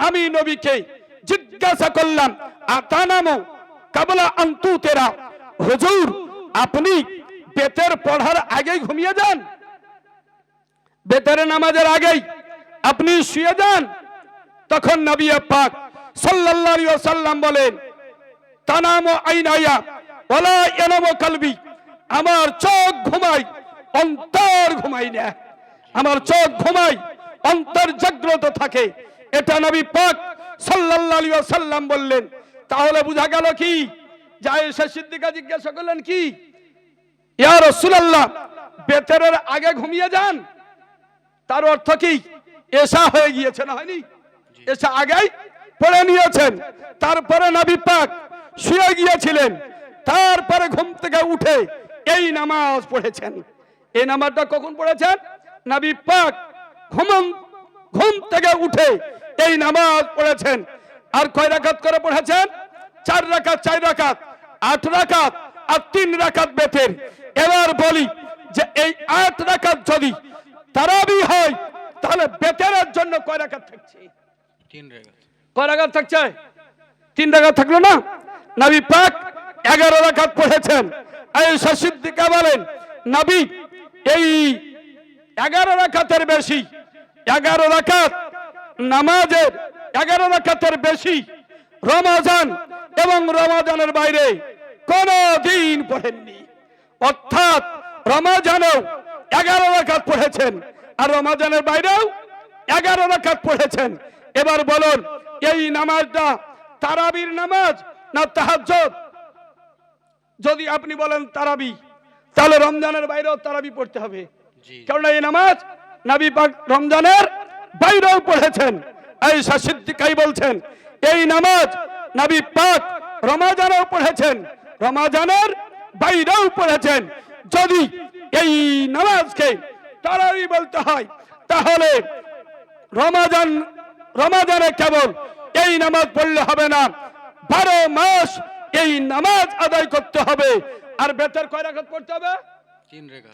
S1: আমি নবীকে জিজ্ঞাসা করলাম, আতানামু কাবলা আনতু তেরা, হুজুর আপনি বেতর পড়ার আগেই ঘুমিয়ে যান? বেতরের নামাজের আগেই আপনি শুয়ে যান? তখন নবী পাক সাল্লাল্লাহু আলাইহি ওয়াসাল্লাম বলেন, তানামু আইনায়া ওয়ালা ইয়ানামু কলবি, আমার চোখ ঘুমায়, অন্তর ঘুমায় না। আমার চোখ ঘুমায়, অন্তর জাগ্রত থাকে। এটা নবী পাক সাল্লাল্লাহু আলাইহি ওয়াসাল্লাম বললেন। তাহলে বোঝা গেল কি? যে আয়েশা সিদ্দিকা জিজ্ঞাসা করলেন কি, ইয়া রাসূলুল্লাহ বেতরের আগে ঘুমিয়ে যান? তার অর্থ কি? এশা হয়ে গিয়েছে, না হয়নি? এশা আগেই পড়ে নিয়েছেন। তারপরে নবী পাক শুয়ে গিয়েছিলেন, তারপরে ঘুম থেকে উঠে এই নামাজ পড়েছেন। এই নামাজটা কখন পড়েছেন? নবী পাক ঘুম থেকে উঠে এই নামাজ পড়েছেন। আর কয় রাকাত করে পড়েছেন? 4 রাকাত, 4 রাকাত, 8 রাকাত আর 3 রাকাত বেতের। এবার বলি যে এই 8 রাকাত যদি তারাবি হয় তাহলে বেতেরের জন্য কয় রাকাত থাকছে?
S2: 3 রাকাত।
S1: কয় রাকাত থাকছে? 3 রাকাত থাকলো না? নবী পাক 11 রাকাত পড়েছেন। আয়েশা সিদ্দিকা বলেন, নবী এই 11 রাকাতের বেশি, 11 রাকাত নামাজের 11 রাকাতের বেশি রমাজান এবং রমাজানের বাইরে কোন দিন পড়েননি। অর্থাৎ রমাজানেও 11 রাকাত পড়েছেন আর রমাজানের বাইরেও 11 রাকাত পড়েছেন। এবার বলুন এই নামাজটা তারাবির নামাজ না তাহাজ্জুদ? যদি আপনি বলেন তারাবি, তাহলে রমজানের বাইরেও তারাবি পড়তে হবে, কারণ এই নামাজ নবী পাক রমজানের বাইরেও পড়েছেন। আয়েশা সিদ্দিকাই বলছেন এই নামাজ নবী পাক রমজানেও পড়েছেন, রমজানের বাইরেও পড়েছেন। যদি এই নামাজকে তারাবি বলতে হয় তাহলে রমজানে কেবল এই নামাজ পড়লে হবে না, 12 মাস এই নামাজ আদায় করতে হবে। আর বেতর কয় রাকাত পড়তে হবে?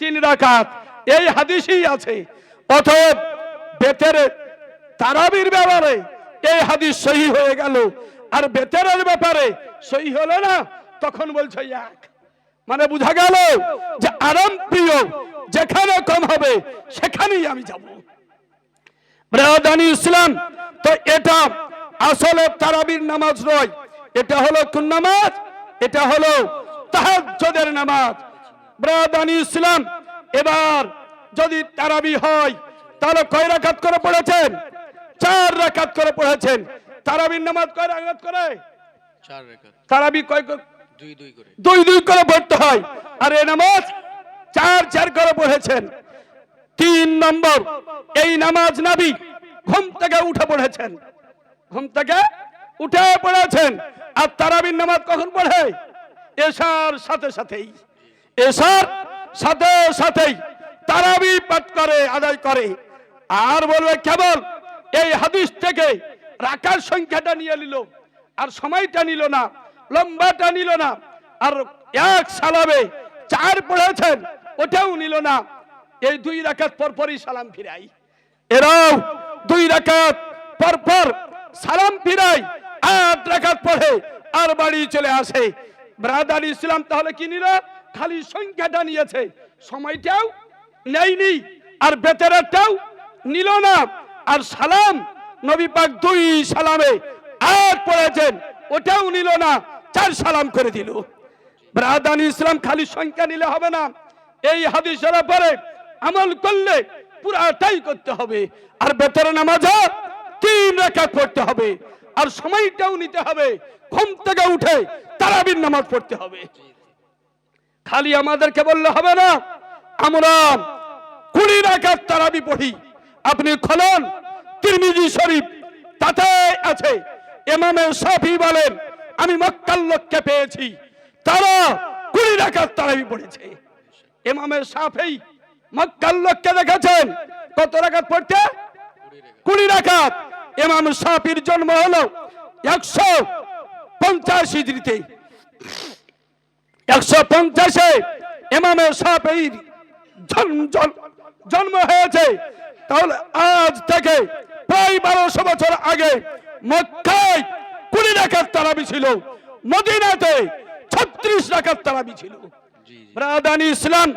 S1: 3 রাকাত। এই হাদিসই আছে। অতএব বেতরে তারাবির ব্যাপারে এই হাদিস সহি হয়ে গেল, আর বেতরের ব্যাপারে সহি হলো না। তখন বলছে এক, মানে বোঝা গেল যে আরাম প্রিয়, যেখানে কম হবে সেখানেই আমি যাব। ব্রাদানি ইসলাম, তো এটা আসলে তারাবির নামাজ নয়, এটা হলো কোন নামাজ? এটা হলো তাহাজ্জুদের নামাজ। ব্রাদানি ইসলাম, এবার যদি তারাবি হয় তাহলে কয় রাকাত করে পড়েছেন? 4 রাকাত করে পড়েছেন। তারাবির নামাজ কয় রাকাত করে?
S2: 4 রাকাত।
S1: তারাবি কয়?
S2: 2 করে।
S1: 2 করে পড়তে হয়। আর এই নামাজ 4 করে পড়েছেন। 3 নম্বর, এই নামাজ নবী ঘুম থেকে উঠে পড়েছেন, ঘুম থেকে উঠে পড়েছেন। আর তারাবির নামাজ কখন পড়ে? এশার সাথে সাথেই, এশার সাথে সাথেই তারাবি পাঠ করে, আদায় করে। আর বলবে কেবল এই হাদিস থেকে রাকাত সংখ্যাটা নিয়ে নিল, আর সময়টা নিল না, লম্বাটা নিল না। আর এক সালামে 4 পড়েছেন ওটাও নিল না। এই 2 রাকাত পর পরই সালাম ফিরাই। এরাও 2 রাকাত পর পর সালাম ফিরাই, 8 রাকাত পড়ে আর বাড়ি চলে আসে। ব্রাদার ইসলাম, তাহলে কি নিল? খালি সংখ্যাটা নিয়েছে, সময়টাও নেয়নি, আর বেতরেরটাও নিল না। আর সালাম নবী পাক 2 সালামে 8 পড়েছেন ওটাও নিল না, 4 সালাম করে দিল। ব্রাদার ইসলাম, খালি সংখ্যা নিলে হবে না, এই হাদিসের পরে আমল করলে পুরাটাই করতে হবে। আর বেতরে নামাজে 3 রাকাত পড়তে হবে, আর সময়টাও নিতে হবে। ঘুম থেকে উঠে তারাবির নামাজ পড়তে হবে। খালি আমাদেরকে বললে হবে না। আমরা 20 রাকাত তারাবি পড়ি। আপনি খোলেন তিরমিজি শরীফ, তাতে আছে ইমামে শাফি বলেন আমি মক্কার লোককে পেয়েছি তারা 20 রাকাত তারাবি পড়েছে। ইমামে শাফি মক্কার লোককে দেখেছেন কত রাকাত পড়তে? 20 রাকাত। ইমাম শাফির জন্ম হলো 150 হিজরিতে। 150-এ ইমামে শাফির জন্ম হয়েছে। তাহলে আজ থেকে প্রায় 1200 বছর আগে মক্কায় 20 রাকাত তারাবি ছিল, মদিনাতে 36 রাকাত তারাবি ছিল। ব্রাদানি ইসলাম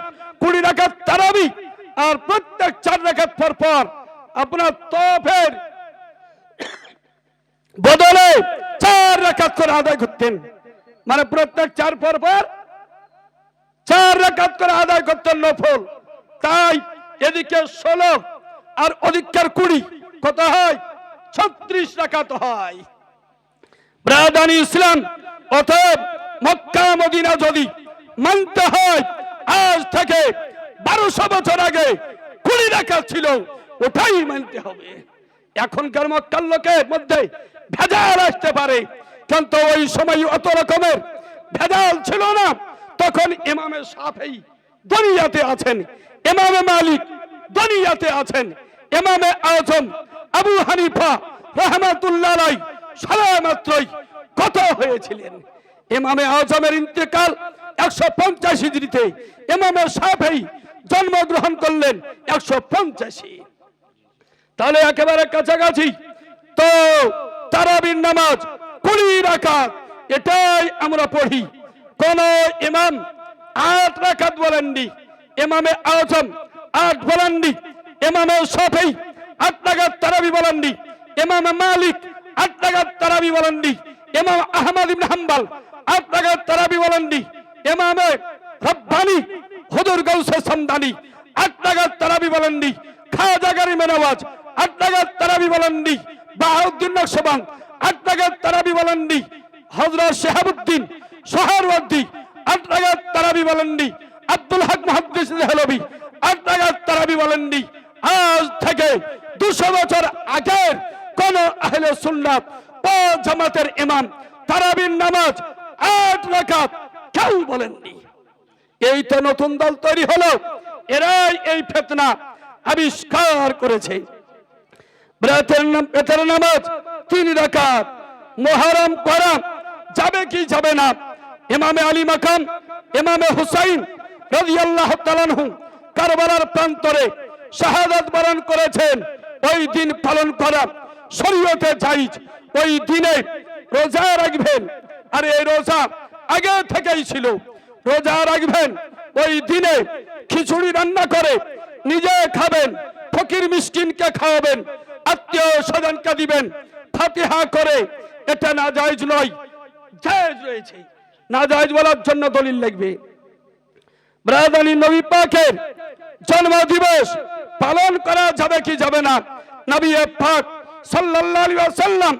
S1: 20 রাকাত তারাবি আর প্রত্যেক 4 রাকাত পর পর আপনার তওয়াফের বদলে 4 রাকাত করে আদায় করতেন। মানে প্রত্যেক 4 পর পর 4 রাকাত করে আদায় করতেন নফল। তাই এদিকে 16 আর ওদিককার 20 কত হয়? 36 রাকাত হয়। ব্রাদানি ইসলাম অতএব মক্কা মদিনা যদি মানতে হয় আজ থেকে 1200 বছর আগে 20 রাকাত ছিল, ওটাই মানতে হবে। এখনকার মক্কার লোকের মধ্যে ভেজাল আসতে পারে, কিন্তু ওই সময় অত রকমের ভেজাল ছিল না। তখন ইমামে শাফি দুনিয়াতে আছেন, ইমামে মালিক দুনিয়াতে আছেন, ইমামে আজম আবু হানিফা রাহমাতুল্লাহ আলাইহি সালামাত্রই কত হয়েছিলেন। ইমামে আজমের ইন্তেকাল 150 হিজরিতে, ইমামে শাফি জন্মগ্রহণ করলেন 185। তাহলে একেবারে কাছাকাছি। তো তারাবির নামাজ 20 রাকাত, এটাই আমরা পড়ি। কোন ইমাম 8 রাকাত বলেননি, ইমামে আজম 8 বলেননি, ইমামে শাফি 8 রাকাত তারাবি বলেননি, ইমাম মালিক 8 রাকাত তারাবি বলেননি, ইমাম আহমদ ইবনে হাম্বল 8 রাকাত তারাবি বলেননি, ইমামে রব্বানি হুজুর গাউসে সামদানি 8 রাকাত তারাবি বলেননি, খাজা গরিবে নওয়াজ 8 রাকাত তারাবি বলেননি, বাহাউদ্দিন নকশবন্দ 8 রাকাত তারাবি বলেননি, হযরত শিহাবুদ্দিন সোহরাওয়ার্দী 8 রাকাত তারাবি বলেননি, আব্দুল হক মুহাদ্দিস দেহলভী 8 রাকাত তারাবি বলেননি। আজ থেকে 200 বছর আগের কোন আহলে সুন্নাত ও জামাতের ইমাম তারাবির নামাজ 8 রাকাত কেউ বলেননি। এই তো নতুন দল তৈরি হলো, এরাই এই ফিতনা আবিষ্কার করেছে। বেতের নামাজ 3 রাকাত মুহররম করা যাবে কি যাবে না? ইমামে আলী মাকাম ইমামে হুসাইন রাদিয়াল্লাহু তাআলা আনহু কারবালার প্রান্তরে শাহাদাত বরণ করেছেন। ওই দিন পালন করা শরীয়তে জায়েজ। ওই দিনে রোজা রাখবেন, আর এই রোজা আগে থেকেই ছিল। রোজা রাখবেন, ওই দিনে খিচুড়ি রান্না করে নিজে খাবেন, ফকির মিসকিনকে খাওয়াবেন, আত্মীয় স্বজনকে দিবেন, ফাতিহা করে। এটা নাজায়েজ নয়, জায়েজ রয়েছে। নাজায়েজ বলার জন্য দলিল লাগবে। ব্রাদানি নবী পাকের জন্মদিবস পালন করা যাবে কি যাবে না? নবী পাক সাল্লাল্লাহু আলাইহি ওয়াসাল্লাম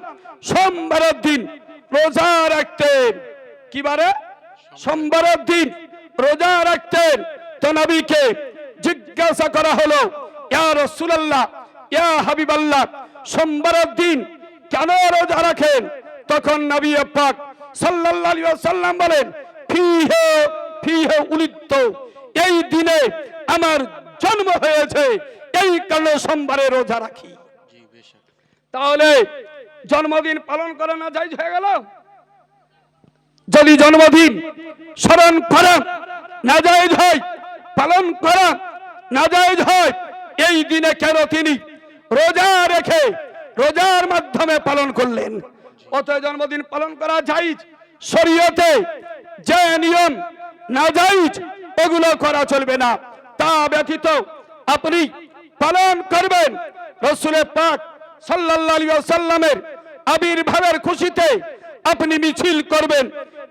S1: সোমবারের দিন রোজা রাখতেন। কি বারে? সোমবারের দিন রোজা রাখতেন। তো নবীকে জিজ্ঞাসা করা হলো, ইয়া রাসূলুল্লাহ, ইয়া হাবিবাল্লাহ, সোমবারের দিন কেন রোজা রাখেন? তখন নবী পাক সাল্লাল্লাহু আলাইহি ওয়াসাল্লাম বলেন, ফিহে উলিদতু, এই দিনে আমার জন্ম হয়েছে, এই কারণে সোমবারে রোজা রাখি। তাহলে জন্মদিন পালন করা না জায়েজ হয়ে গেল? যদি জন্মদিন স্মরণ করা না জায়েজ হয়, পালন করা না জায়েজ হয়, এই দিনে কেন তিনি রোজা রেখে রোজার মাধ্যমে পালন করলেন? অতএব জন্মদিন পালন করা জায়েজ। শরীয়তে যে নিয়ম না জায়েজ ওগুলো করা চলবে না। তা ব্যতীত আপনি পালন করবেন। রাসূল পাক সাল্লাল্লাহু আলাইহি ওয়াসাল্লামের আবির্ভাবের খুশিতে আপনি মিছিল করবেন,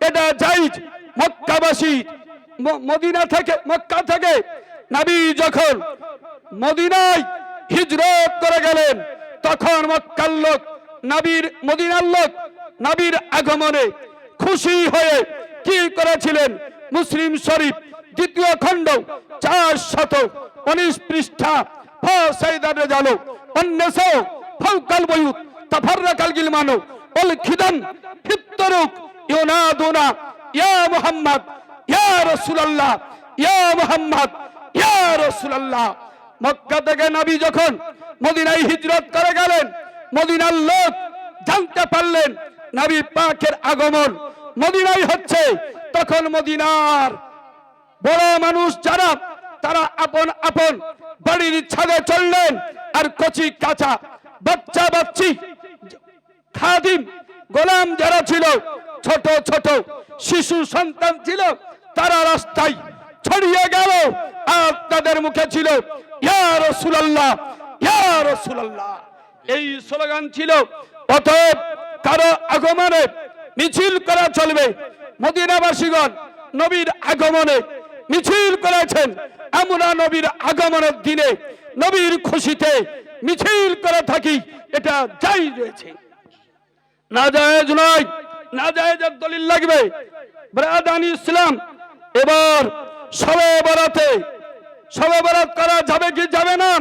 S1: এটা জায়েজ। মক্কাবাসী মক্কা থেকে নবী যখন মদিনায় হিজরত করে গেলেন, তখন মক্কার লোক মদিনার লোক নবীর আগমনে খুশি হয়ে কি করেছিলেন? মুসলিম শরীফ 2য় খণ্ড 419 পৃষ্ঠা ফাসাইদার জালো অন্যসো ফাওকাল বুয়ুত তাফাররাকাল গিলমানু ওয়াল খিদাম ফিত্তরুক ইউনাদুনা ইয়া মুহাম্মদ ইয়া রাসূলুল্লাহ ইয়া মুহাম্মদ ইয়া রাসূলুল্লাহ। মক্কা থেকে নবী যখন মদিনায় হিজরত করে গেলেন, মদিনার লোক জানতে পারলেন নবী পাকের আগমন মদিনায় হচ্ছে, তখন মদিনার বড় মানুষ যারা তারা আপন আপন বাড়ির ছাদে চললেন, আর কচি কাঁচা বাচ্চা বাচ্চি খাদিম গোলাম যারা ছিল, ছোট ছোট শিশু সন্তান ছিল, তারা রাস্তায় ছড়িয়ে গেল, আর তাদের মুখে ছিল ইয়া রাসূলুল্লাহ ইয়া রাসূলুল্লাহ। এই স্লোগান ছিল। অতএব কারো আগমনে মিছিল করা চলবে। মদিনাবাসীগণ নবীর আগমনে মিছিল করেছেন, আমরা নবীর আগমনের দিনে নবীর খুশিতে মিছিল করে থাকি, এটা জায়েজ রয়েছে, না জায়েজ নয়। না জায়েজের দলিল লাগবে। ব্রাদানি ইসলাম, এবার শবে বরাতে শবে বরাত করা যাবে কি যাবে না?